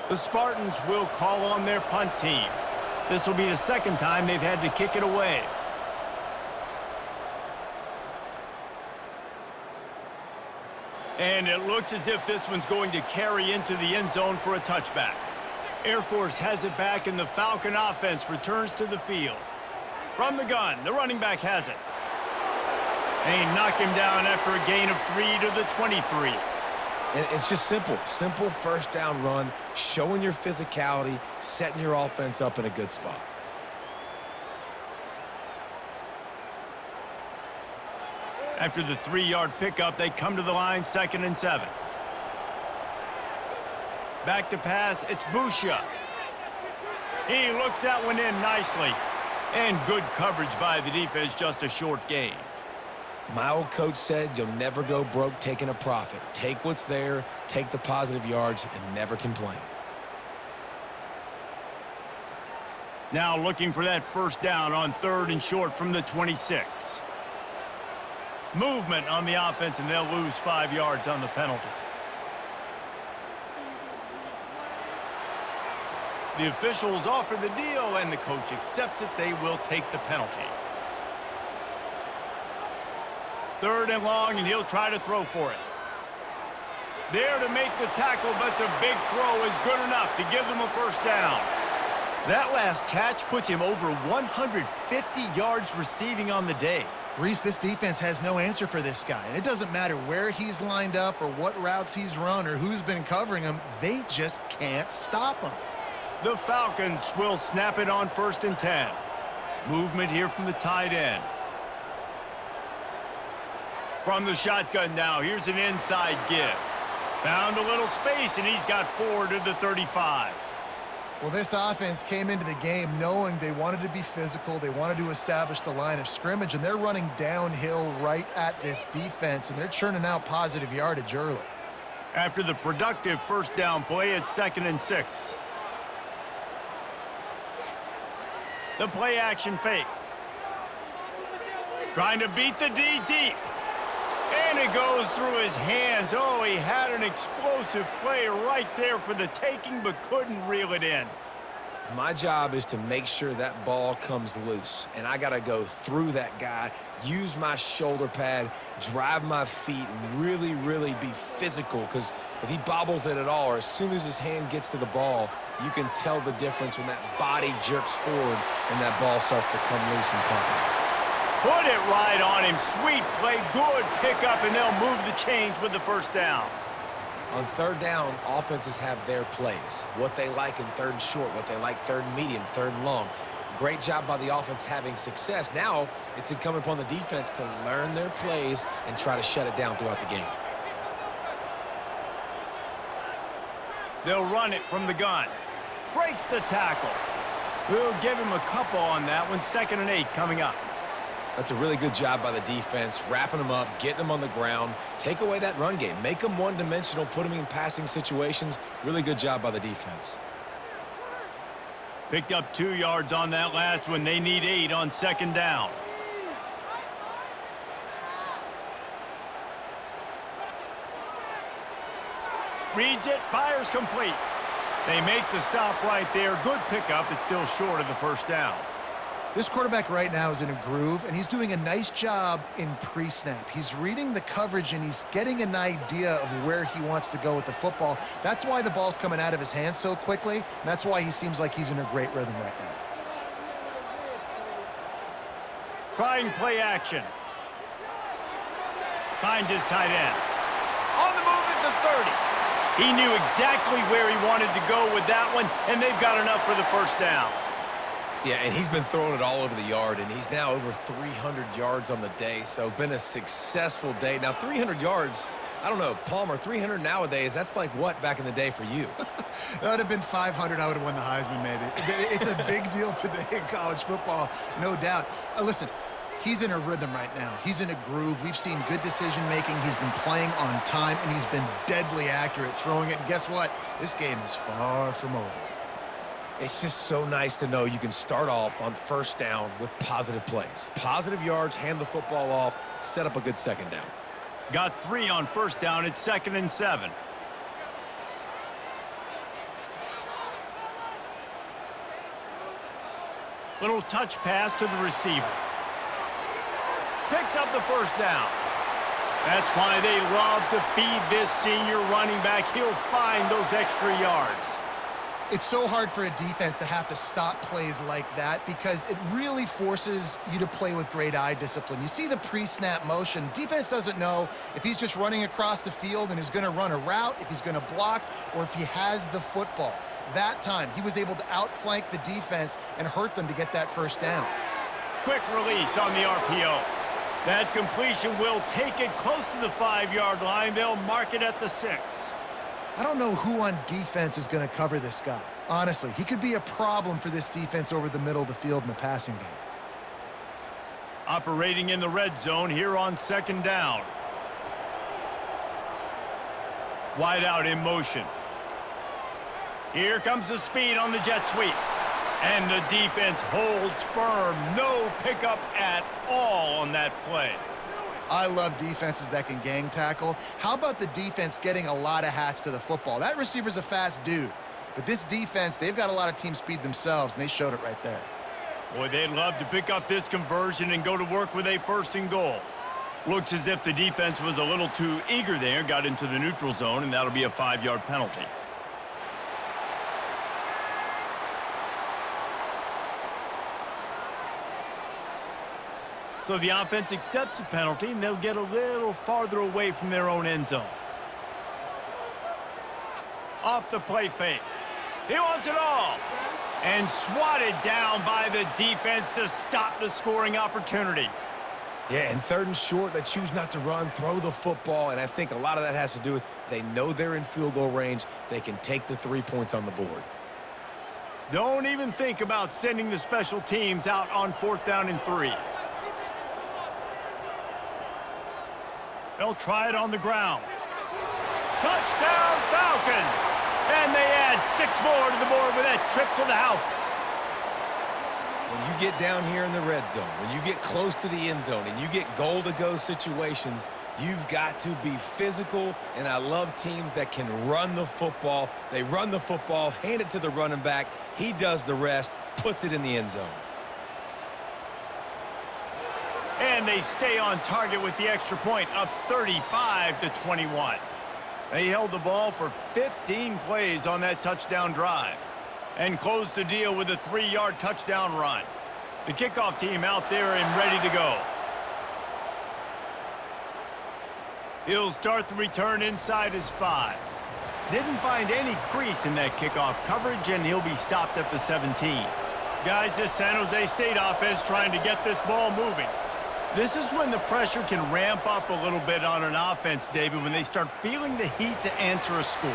The Spartans will call on their punt team. This will be the 2nd time they've had to kick it away. And it looks as if this one's going to carry into the end zone for a touchback. Air Force has it back, and the Falcon offense returns to the field. From the gun, the running back has it. They knock him down after a gain of 3 to the 23. And it's just simple. Simple first down run, showing your physicality, setting your offense up in a good spot. After the 3-yard pickup, they come to the line, 2nd and 7. Back to pass, it's Boucher. He looks that one in nicely. And good coverage by the defense, just a short gain. My old coach said you'll never go broke taking a profit. Take what's there, take the positive yards, and never complain. Now looking for that first down on 3rd and short from the 26. Movement on the offense, and they'll lose 5 yards on the penalty. The officials offer the deal, and the coach accepts it. They will take the penalty. 3rd and long, and he'll try to throw for it. There to make the tackle, but the big throw is good enough to give them a first down. That last catch puts him over 150 yards receiving on the day. Reese, this defense has no answer for this guy. And it doesn't matter where he's lined up or what routes he's run or who's been covering him. They just can't stop him. The Falcons will snap it on 1st and 10. Movement here from the tight end. From the shotgun now, here's an inside give. Found a little space, and he's got 4 to the 35. Well, this offense came into the game knowing they wanted to be physical. They wanted to establish the line of scrimmage, and they're running downhill right at this defense, and they're churning out positive yardage early. After the productive first down play, it's 2nd and 6. The play action fake. Trying to beat the D deep. And it goes through his hands. Oh, he had an explosive play right there for the taking, but couldn't reel it in. My job is to make sure that ball comes loose, and I got to go through that guy, use my shoulder pad, drive my feet, and really, really be physical, because if he bobbles it at all, or as soon as his hand gets to the ball, you can tell the difference when that body jerks forward and that ball starts to come loose and pop out. Put it right on him. Sweet play, good pickup, and they'll move the chains with the first down. On 3rd down, offenses have their plays, what they like in 3rd and short, what they like 3rd and medium, 3rd and long. Great job by the offense having success. Now it's incumbent upon the defense to learn their plays and try to shut it down throughout the game. They'll run it from the gun. Breaks the tackle. We'll give him a couple on that one. 2nd and 8 coming up. That's a really good job by the defense, wrapping them up, getting them on the ground. Take away that run game. Make them one-dimensional, put them in passing situations. Really good job by the defense. Picked up 2 yards on that last one. They need 8 on 2nd down. Reads it, fires complete. They make the stop right there. Good pickup. It's still short of the first down. This quarterback right now is in a groove, and he's doing a nice job in pre-snap. He's reading the coverage, and he's getting an idea of where he wants to go with the football. That's why the ball's coming out of his hands so quickly, and that's why he seems like he's in a great rhythm right now. Trying play action. Finds his tight end. On the move at the 30. He knew exactly where he wanted to go with that one, and they've got enough for the first down. Yeah, and he's been throwing it all over the yard, and he's now over 300 yards on the day, so been a successful day. Now, 300 yards, I don't know, Palmer, 300 nowadays, that's like what back in the day for you? That would have been 500. I would have won the Heisman, maybe. It's a big deal today in college football, no doubt. Listen, he's in a rhythm right now. He's in a groove. We've seen good decision-making. He's been playing on time, and he's been deadly accurate throwing it. And guess what? This game is far from over. It's just so nice to know you can start off on first down with positive plays. Positive yards, hand the football off, set up a good 2nd down. Got 3 on first down. It's 2nd and 7. Little touch pass to the receiver. Picks up the first down. That's why they love to feed this senior running back. He'll find those extra yards. It's so hard for a defense to have to stop plays like that because it really forces you to play with great eye discipline. You see the pre-snap motion. Defense doesn't know if he's just running across the field and is going to run a route, if he's going to block, or if he has the football. That time, he was able to outflank the defense and hurt them to get that first down. Quick release on the RPO. That completion will take it close to the 5-yard line. They'll mark it at the 6. I don't know who on defense is going to cover this guy. Honestly, he could be a problem for this defense over the middle of the field in the passing game. Operating in the red zone here on 2nd down. Wide out in motion. Here comes the speed on the jet sweep. And the defense holds firm. No pickup at all on that play. I love defenses that can gang tackle. How about the defense getting a lot of hats to the football? That receiver's a fast dude. But this defense, they've got a lot of team speed themselves, and they showed it right there. Boy, they'd love to pick up this conversion and go to work with a 1st and goal. Looks as if the defense was a little too eager there, got into the neutral zone, and that'll be a 5-yard penalty. So the offense accepts the penalty, and they'll get a little farther away from their own end zone. Off the play fake. He wants it all. And swatted down by the defense to stop the scoring opportunity. Yeah, and 3rd and short, they choose not to run, throw the football, and I think a lot of that has to do with they know they're in field goal range. They can take the 3 points on the board. Don't even think about sending the special teams out on 4th down and 3. They'll try it on the ground. Touchdown, Falcons! And they add 6 more to the board with that trip to the house. When you get down here in the red zone, when you get close to the end zone and you get goal-to-go situations, you've got to be physical, and I love teams that can run the football. They run the football, hand it to the running back. He does the rest, puts it in the end zone. And they stay on target with the extra point, up 35-21. They held the ball for 15 plays on that touchdown drive and closed the deal with a 3-yard touchdown run. The kickoff team out there and ready to go. He'll start the return inside his 5. Didn't find any crease in that kickoff coverage, and he'll be stopped at the 17. Guys, this San Jose State offense trying to get this ball moving. This is when the pressure can ramp up a little bit on an offense, David, when they start feeling the heat to answer a score.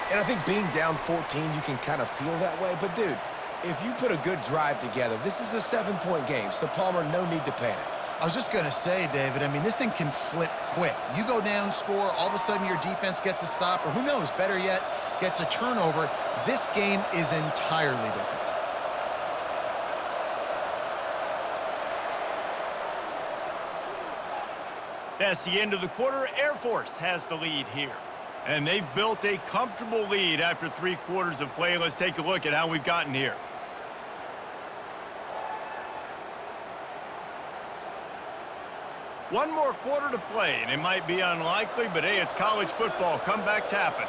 And I think being down 14, you can kind of feel that way. But, dude, if you put a good drive together, this is a 7-point game. So, Palmer, no need to panic. I was just going to say, David, I mean, this thing can flip quick. You go down, score, all of a sudden your defense gets a stop, or who knows, better yet, gets a turnover. This game is entirely different. That's the end of the quarter. Air Force has the lead here. And they've built a comfortable lead after 3 quarters of play. Let's take a look at how we've gotten here. One more quarter to play, and it might be unlikely, but hey, it's college football. Comebacks happen.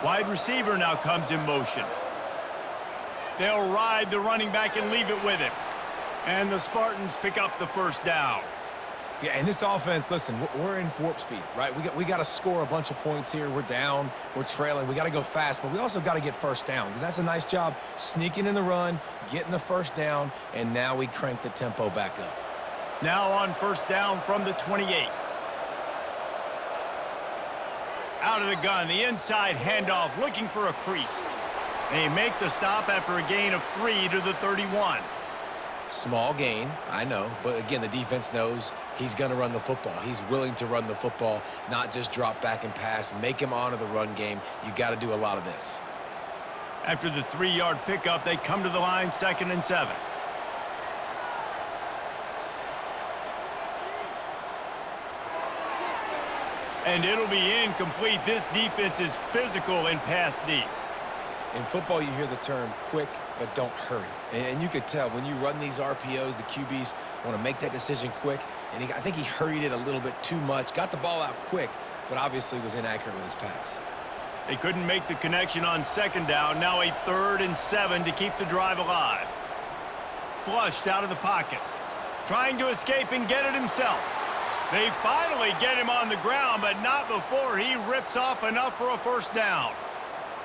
Wide receiver now comes in motion. They'll ride the running back and leave it with him. And the Spartans pick up the first down. Yeah, and this offense, listen, we're in warp speed, right? We got to score a bunch of points here. We're down. We're trailing. We got to go fast, but we also got to get first downs. And that's a nice job sneaking in the run, getting the first down, and now we crank the tempo back up. Now on first down from the 28. Out of the gun, the inside handoff, looking for a crease. They make the stop after a gain of 3 to the 31. Small gain, I know, but again, the defense knows he's going to run the football. He's willing to run the football, not just drop back and pass, make him honor the run game. You got to do a lot of this. After the 3-yard pickup, they come to the line, 2nd and 7. And it'll be incomplete. This defense is physical and pass deep. In football, you hear the term quick, but don't hurry. And you could tell when you run these RPOs, the QBs want to make that decision quick. And I think he hurried it a little bit too much, got the ball out quick, but obviously was inaccurate with his pass. They couldn't make the connection on second down. Now a 3rd and 7 to keep the drive alive. Flushed out of the pocket. Trying to escape and get it himself. They finally get him on the ground, but not before he rips off enough for a first down.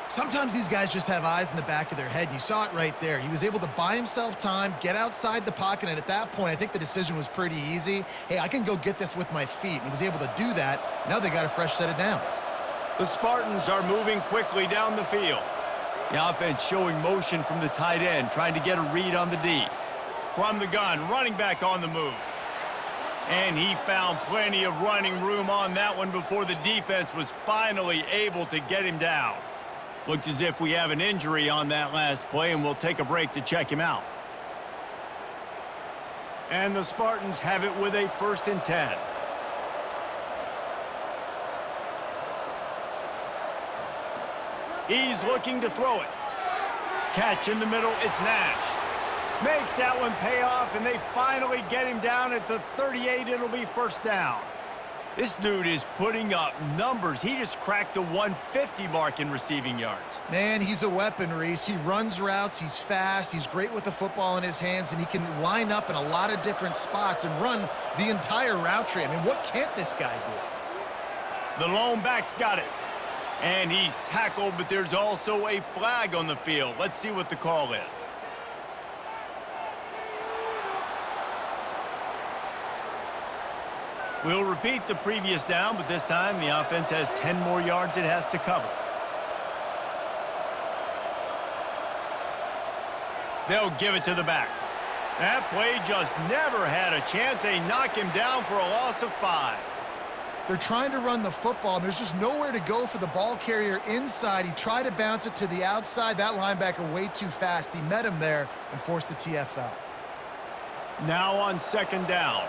Sometimes these guys just have eyes in the back of their head. You saw it right there. He was able to buy himself time, get outside the pocket, and at that point, I think the decision was pretty easy. Hey, I can go get this with my feet, and he was able to do that. Now they got a fresh set of downs. The Spartans are moving quickly down the field. The offense showing motion from the tight end, trying to get a read on the D. From the gun, running back on the move. And he found plenty of running room on that one before the defense was finally able to get him down. Looks as if we have an injury on that last play, and we'll take a break to check him out. And the Spartans have it with a 1st and 10. He's looking to throw it. Catch in the middle, it's Nash. Makes that one pay off, and they finally get him down at the 38. It'll be first down. This dude is putting up numbers. He just cracked the 150 mark in receiving yards. Man, he's a weapon, Reese. He runs routes, he's fast, he's great with the football in his hands, and he can line up in a lot of different spots and run the entire route tree. I mean, what can't this guy do? The lone back's got it. And he's tackled, but there's also a flag on the field. Let's see what the call is. We'll repeat the previous down, but this time the offense has 10 more yards it has to cover. They'll give it to the back. That play just never had a chance. They knock him down for a loss of 5. They're trying to run the football, and there's just nowhere to go for the ball carrier inside. He tried to bounce it to the outside. That linebacker way too fast. He met him there and forced the TFL. Now on second down.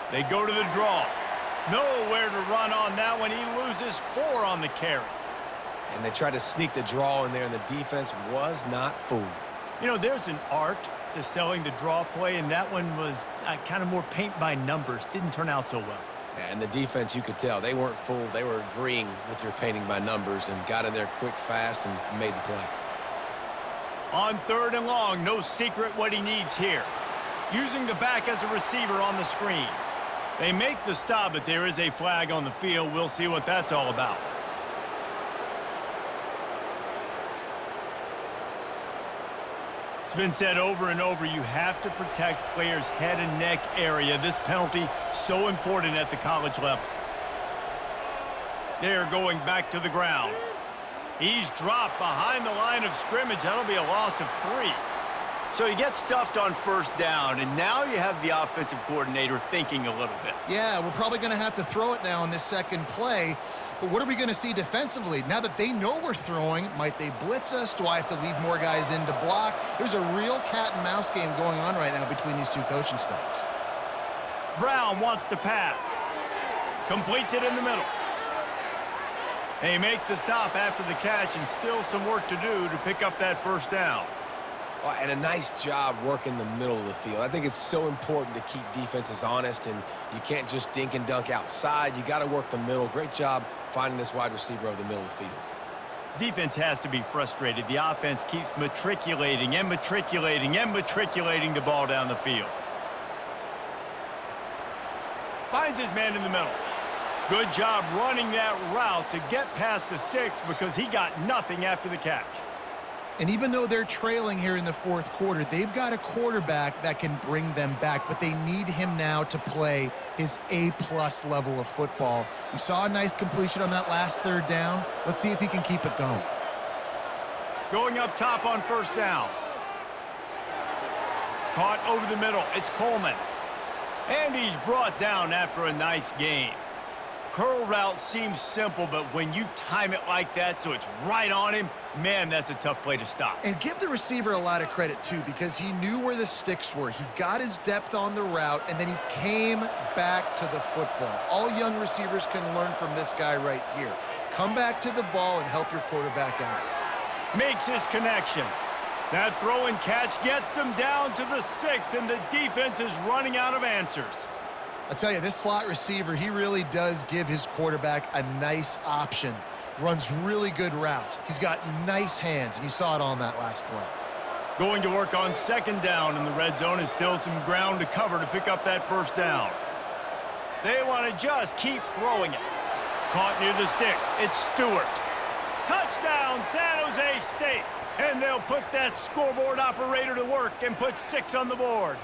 They go to the draw. Nowhere to run on that one. He loses 4 on the carry. And they tried to sneak the draw in there, and the defense was not fooled. You know, there's an art to selling the draw play, and that one was kind of more paint by numbers. Didn't turn out so well. Yeah, and the defense, you could tell, they weren't fooled. They were agreeing with your painting by numbers and got in there quick, fast, and made the play. On 3rd and long, no secret what he needs here. Using the back as a receiver on the screen. They make the stop, but there is a flag on the field. We'll see what that's all about. It's been said over and over, you have to protect players' head and neck area. This penalty so important at the college level. They're going back to the ground. He's dropped behind the line of scrimmage. That'll be a loss of 3. So he gets stuffed on first down, and now you have the offensive coordinator thinking a little bit. Yeah, we're probably going to have to throw it now in this second play. But what are we going to see defensively? Now that they know we're throwing, might they blitz us? Do I have to leave more guys in to block? There's a real cat and mouse game going on right now between these two coaching staffs. Brown wants to pass. Completes it in the middle. They make the stop after the catch, and still some work to do to pick up that first down. And a nice job working the middle of the field. I think it's so important to keep defenses honest, and you can't just dink and dunk outside. You got to work the middle. Great job finding this wide receiver over the middle of the field. Defense has to be frustrated. The offense keeps matriculating and matriculating and matriculating the ball down the field. Finds his man in the middle. Good job running that route to get past the sticks because he got nothing after the catch. And even though they're trailing here in the fourth quarter, they've got a quarterback that can bring them back, but they need him now to play his A-plus level of football. We saw a nice completion on that last third down. Let's see if he can keep it going. Going up top on first down. Caught over the middle. It's Coleman. And he's brought down after a nice gain. Curl route seems simple, but when you time it like that so it's right on him, Man, that's a tough play to stop. And give the receiver a lot of credit, too, because he knew where the sticks were. He got his depth on the route, and then he came back to the football. All young receivers can learn from this guy right here. Come back to the ball and help your quarterback out. Makes his connection. That throw and catch gets them down to the 6, and the defense is running out of answers. I'll tell you, this slot receiver, he really does give his quarterback a nice option. Runs really good routes. He's got nice hands, and you saw it on that last play. Going to work on second down in the red zone is still some ground to cover to pick up that first down. They want to just keep throwing it. Caught near the sticks. It's Stewart. Touchdown, San Jose State. And they'll put that scoreboard operator to work and put 6 on the board.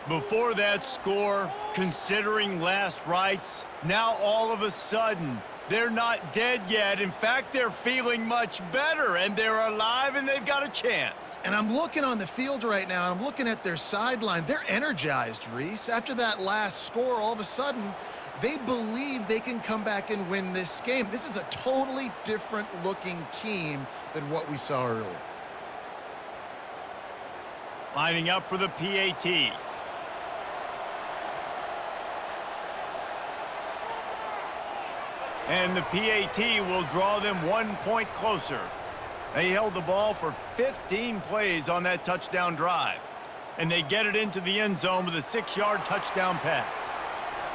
Before that score, considering last rites, now all of a sudden, they're not dead yet. In fact, they're feeling much better, and they're alive, and they've got a chance. And I'm looking on the field right now, and I'm looking at their sideline. They're energized, Reese. After that last score, all of a sudden, they believe they can come back and win this game. This is a totally different-looking team than what we saw earlier. Lining up for the PAT. And the PAT will draw them 1 point closer. They held the ball for 15 plays on that touchdown drive. And they get it into the end zone with a 6-yard touchdown pass.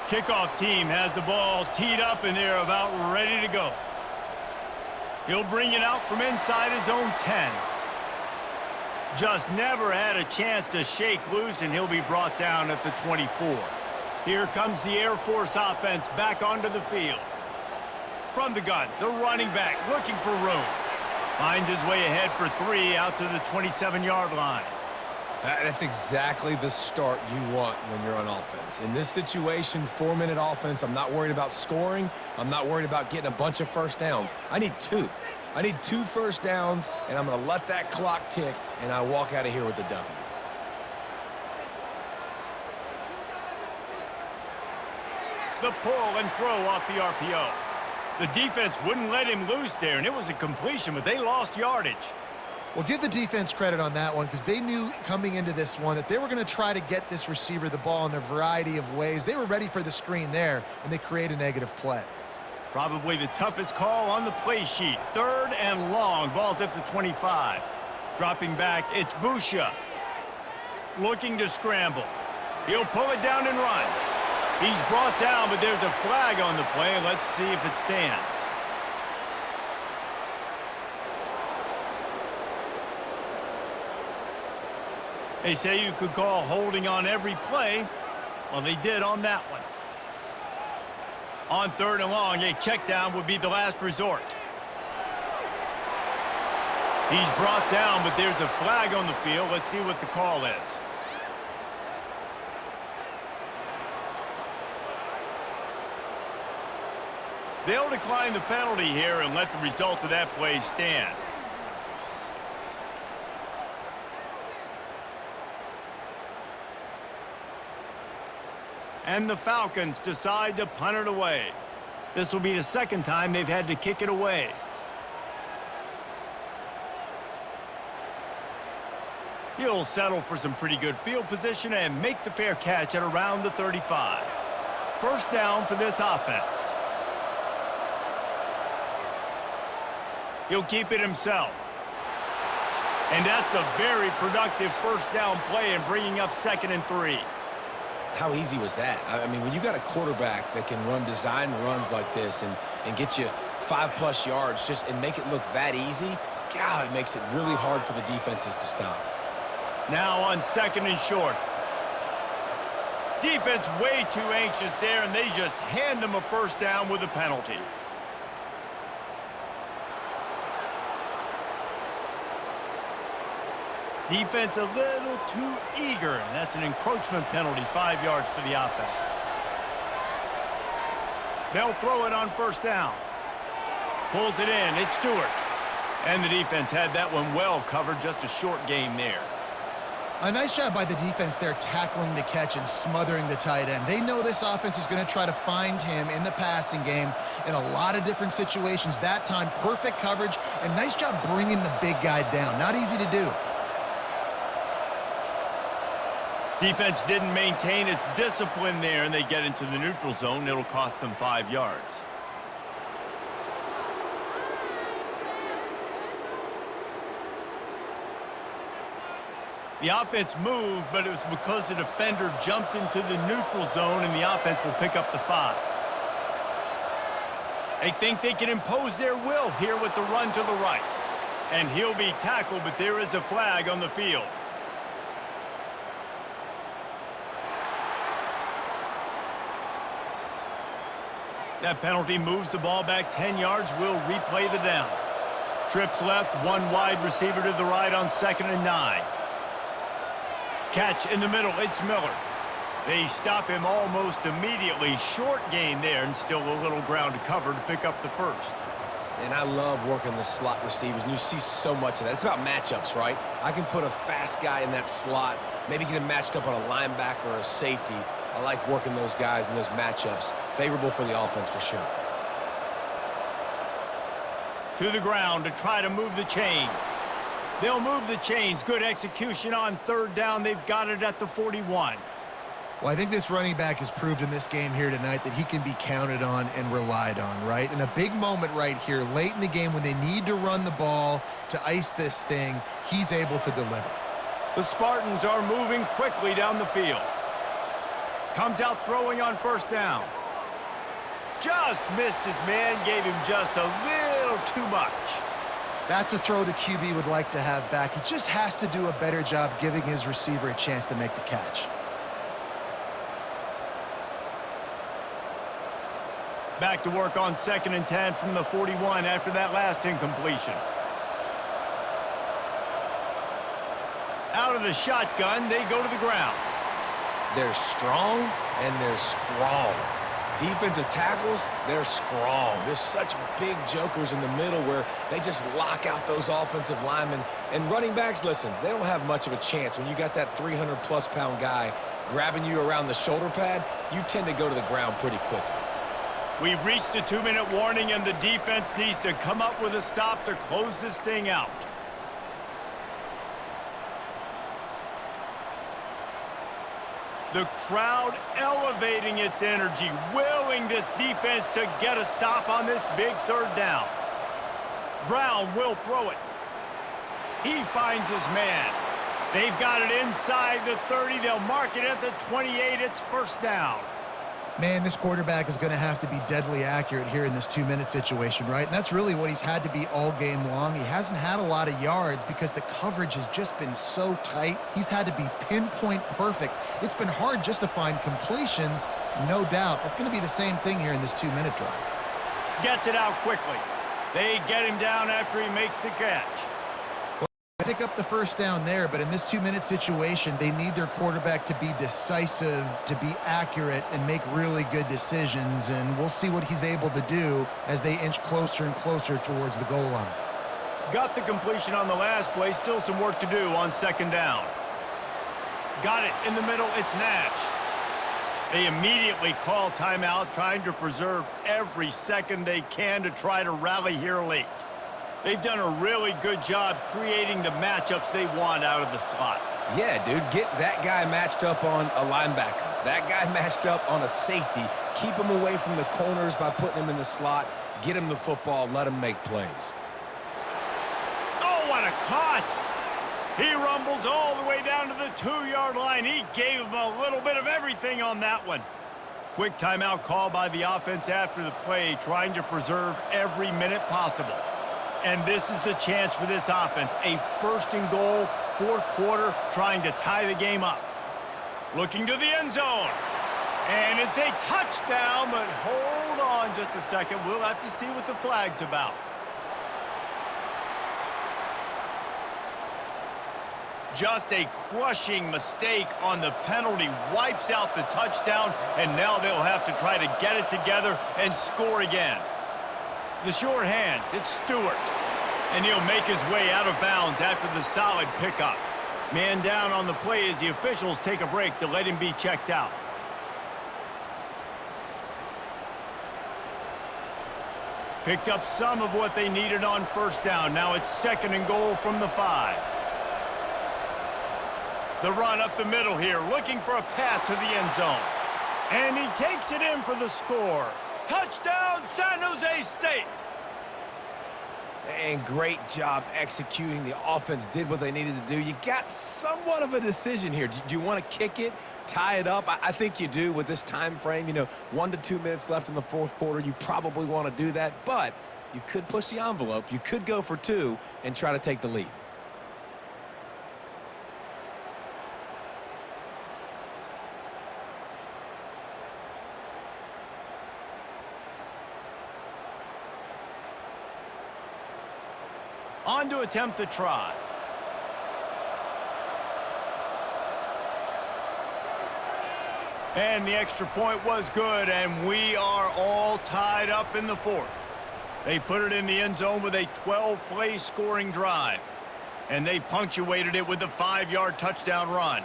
Kickoff team has the ball teed up, and they're about ready to go. He'll bring it out from inside his own 10. Just never had a chance to shake loose, and he'll be brought down at the 24. Here comes the Air Force offense back onto the field. From the gun, the running back looking for room. Finds his way ahead for 3 out to the 27-yard line. That's exactly the start you want when you're on offense. In this situation, 4-minute offense, I'm not worried about scoring. I'm not worried about getting a bunch of first downs. I need 2. I need 2 first downs, and I'm going to let that clock tick, and I walk out of here with the W. The pull and throw off the RPO. The defense wouldn't let him loose there, and it was a completion, but they lost yardage. Well, give the defense credit on that one because they knew coming into this one that they were going to try to get this receiver the ball in a variety of ways. They were ready for the screen there, and they create a negative play. Probably the toughest call on the play sheet. 3rd and long. Ball's at the 25. Dropping back, it's Busha. Looking to scramble. He'll pull it down and run. He's brought down, but there's a flag on the play. Let's see if it stands. They say you could call holding on every play. Well, they did on that one. On 3rd and long, a check down would be the last resort. He's brought down, but there's a flag on the field. Let's see what the call is. They'll decline the penalty here and let the result of that play stand. And the Falcons decide to punt it away. This will be the 2nd time they've had to kick it away. He'll settle for some pretty good field position and make the fair catch at around the 35. First down for this offense. He'll keep it himself. And that's a very productive first down play and bringing up 2nd and 3. How easy was that? I mean, when you got a quarterback that can run design runs like this and get you 5+ yards and make it look that easy, God, it makes it really hard for the defenses to stop. Now on 2nd and short. Defense way too anxious there, and they just hand them a first down with a penalty. Defense a little too eager, and that's an encroachment penalty, 5 yards for the offense. They'll throw it on first down. Pulls it in, it's Stewart. And the defense had that one well covered, just a short game there. A nice job by the defense there tackling the catch and smothering the tight end. They know this offense is going to try to find him in the passing game in a lot of different situations. That time, perfect coverage, and nice job bringing the big guy down. Not easy to do. Defense didn't maintain its discipline there, and they get into the neutral zone. It'll cost them 5 yards. The offense moved, but it was because the defender jumped into the neutral zone, and the offense will pick up the 5. They think they can impose their will here with the run to the right. And he'll be tackled, but there is a flag on the field. That penalty moves the ball back 10 yards. We'll replay the down. Trips left, one wide receiver to the right on 2nd and 9. Catch in the middle, it's Miller. They stop him almost immediately. Short gain there, and still a little ground to cover to pick up the first. And I love working the slot receivers, and you see so much of that. It's about matchups, right? I can put a fast guy in that slot, maybe get him matched up on a linebacker or a safety. I like working those guys in those matchups. Favorable for the offense for sure. To the ground to try to move the chains. They'll move the chains. Good execution on 3rd down. They've got it at the 41. Well, I think this running back has proved in this game here tonight that he can be counted on and relied on, right? And a big moment right here, late in the game when they need to run the ball to ice this thing, he's able to deliver. The Spartans are moving quickly down the field. Comes out throwing on 1st down. Just missed his man, gave him just a little too much. That's a throw the QB would like to have back. He just has to do a better job giving his receiver a chance to make the catch. Back to work on 2nd and 10 from the 41 after that last incompletion. Out of the shotgun, they go to the ground. They're strong, and they're strong. Defensive tackles, they're strong. There's such big jokers in the middle where they just lock out those offensive linemen. And running backs, listen, they don't have much of a chance. When you got that 300-plus pound guy grabbing you around the shoulder pad, you tend to go to the ground pretty quickly. We've reached a 2-minute warning, and the defense needs to come up with a stop to close this thing out. The crowd elevating its energy, willing this defense to get a stop on this big 3rd down. Brown will throw it. He finds his man. They've got it inside the 30. They'll mark it at the 28. It's 1st down. Man, this quarterback is going to have to be deadly accurate here in this 2-minute situation, right? And that's really what he's had to be all game long. He hasn't had a lot of yards because the coverage has just been so tight. He's had to be pinpoint perfect. It's been hard just to find completions, no doubt. That's going to be the same thing here in this 2-minute drive. Gets it out quickly. They get him down after he makes the catch. Pick up the 1st down there, but in this 2-minute situation, they need their quarterback to be decisive, to be accurate, and make really good decisions, and we'll see what he's able to do as they inch closer and closer towards the goal line. Got the completion on the last play. Still some work to do on 2nd down. Got it in the middle. It's Nash. They immediately call timeout, trying to preserve every second they can to try to rally here late. They've done a really good job creating the matchups they want out of the slot. Yeah, dude, get that guy matched up on a linebacker. That guy matched up on a safety. Keep him away from the corners by putting him in the slot. Get him the football. Let him make plays. Oh, what a cut! He rumbles all the way down to the 2-yard line. He gave him a little bit of everything on that one. Quick timeout call by the offense after the play, trying to preserve every minute possible. And this is the chance for this offense. A 1st and goal, 4th quarter, trying to tie the game up. Looking to the end zone. And it's a touchdown, but hold on just a second. We'll have to see what the flag's about. Just a crushing mistake on the penalty. Wipes out the touchdown, and now they'll have to try to get it together and score again. The short hands, it's Stewart. And he'll make his way out of bounds after the solid pickup. Man down on the play as the officials take a break to let him be checked out. Picked up some of what they needed on first down. Now it's 2nd and goal from the 5. The run up the middle here, looking for a path to the end zone. And he takes it in for the score. Touchdown, San Jose State! And great job executing. The offense did what they needed to do. You got somewhat of a decision here. Do you want to kick it, tie it up? I think you do with this time frame. 1 to 2 minutes left in the 4th quarter. You probably want to do that, but you could push the envelope. You could go for 2 and try to take the lead. On to attempt the try. And the extra point was good, and we are all tied up in the 4th. They put it in the end zone with a 12-play scoring drive, and they punctuated it with a 5-yard touchdown run.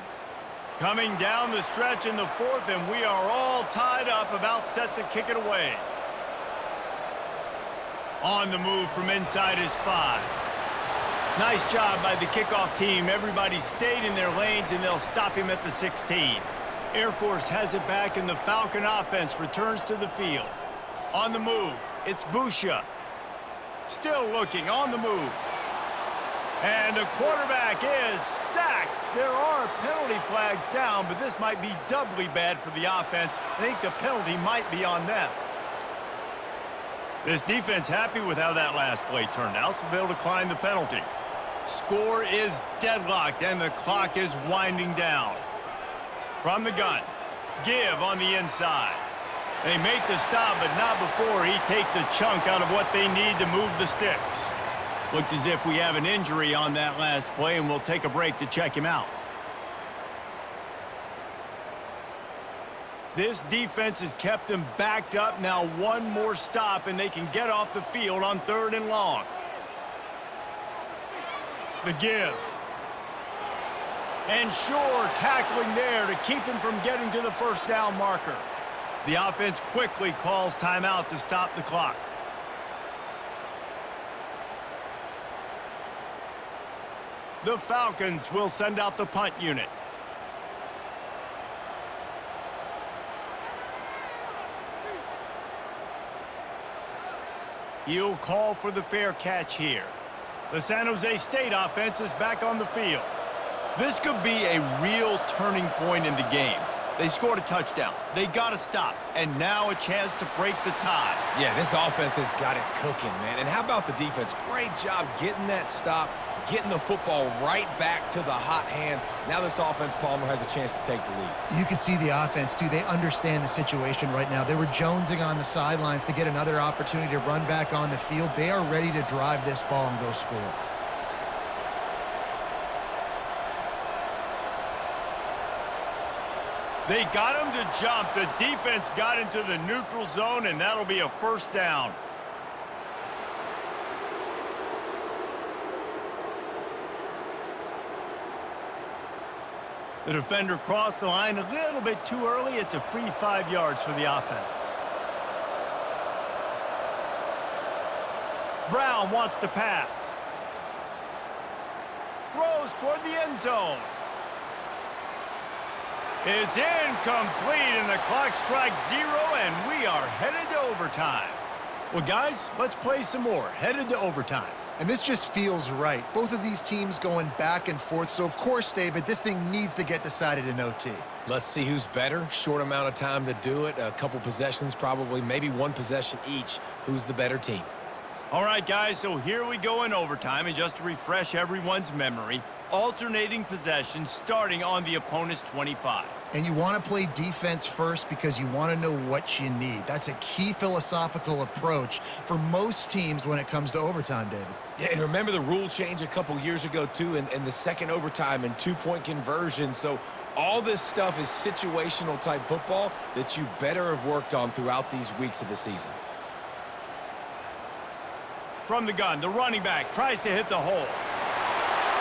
Coming down the stretch in the 4th, and we are all tied up, about set to kick it away. On the move from inside his 5. Nice job by the kickoff team. Everybody stayed in their lanes, and they'll stop him at the 16. Air Force has it back, and the Falcon offense returns to the field. On the move, it's Boucher. Still looking, on the move. And the quarterback is sacked. There are penalty flags down, but this might be doubly bad for the offense. I think the penalty might be on them. This defense happy with how that last play turned out, so they'll decline the penalty. Score is deadlocked, and the clock is winding down. From the gun, Give on the inside. They make the stop, but not before he takes a chunk out of what they need to move the sticks. Looks as if we have an injury on that last play, and we'll take a break to check him out. This defense has kept them backed up. Now one more stop, and they can get off the field on 3rd and long. The give. And Shore tackling there to keep him from getting to the 1st down marker. The offense quickly calls timeout to stop the clock. The Falcons will send out the punt unit. He'll call for the fair catch here. The San Jose State offense is back on the field. This could be a real turning point in the game. They scored a touchdown. They got to stop. And now a chance to break the tie. Yeah, this offense has got it cooking, man. And how about the defense? Great job getting that stop, getting the football right back to the hot hand. Now this offense, Palmer, has a chance to take the lead. You can see the offense, too. They understand the situation right now. They were jonesing on the sidelines to get another opportunity to run back on the field. They are ready to drive this ball and go score. They got him to jump. The defense got into the neutral zone, and that'll be a 1st down. The defender crossed the line a little bit too early. It's a free 5 yards for the offense. Brown wants to pass. Throws toward the end zone. It's incomplete, and the clock strikes 0, and we are headed to overtime. Well, guys, let's play some more. Headed to overtime. And this just feels right. Both of these teams going back and forth. So, of course, David, this thing needs to get decided in OT. Let's see who's better. Short amount of time to do it. A couple possessions probably, maybe one possession each. Who's the better team? All right, guys, so here we go in overtime. And just to refresh everyone's memory, alternating possessions starting on the opponent's 25. And you want to play defense first because you want to know what you need. That's a key philosophical approach for most teams when it comes to overtime, David. Yeah, and remember the rule change a couple years ago, too, in the second overtime and 2-point conversion. So all this stuff is situational type football that you better have worked on throughout these weeks of the season. From the gun, the running back tries to hit the hole.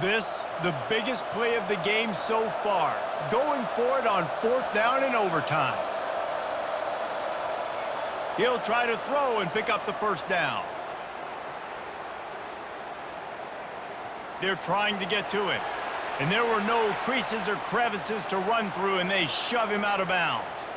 This, the biggest play of the game so far. Going for it on 4th down in overtime. He'll try to throw and pick up the 1st down. They're trying to get to it. And there were no creases or crevices to run through, and they shove him out of bounds.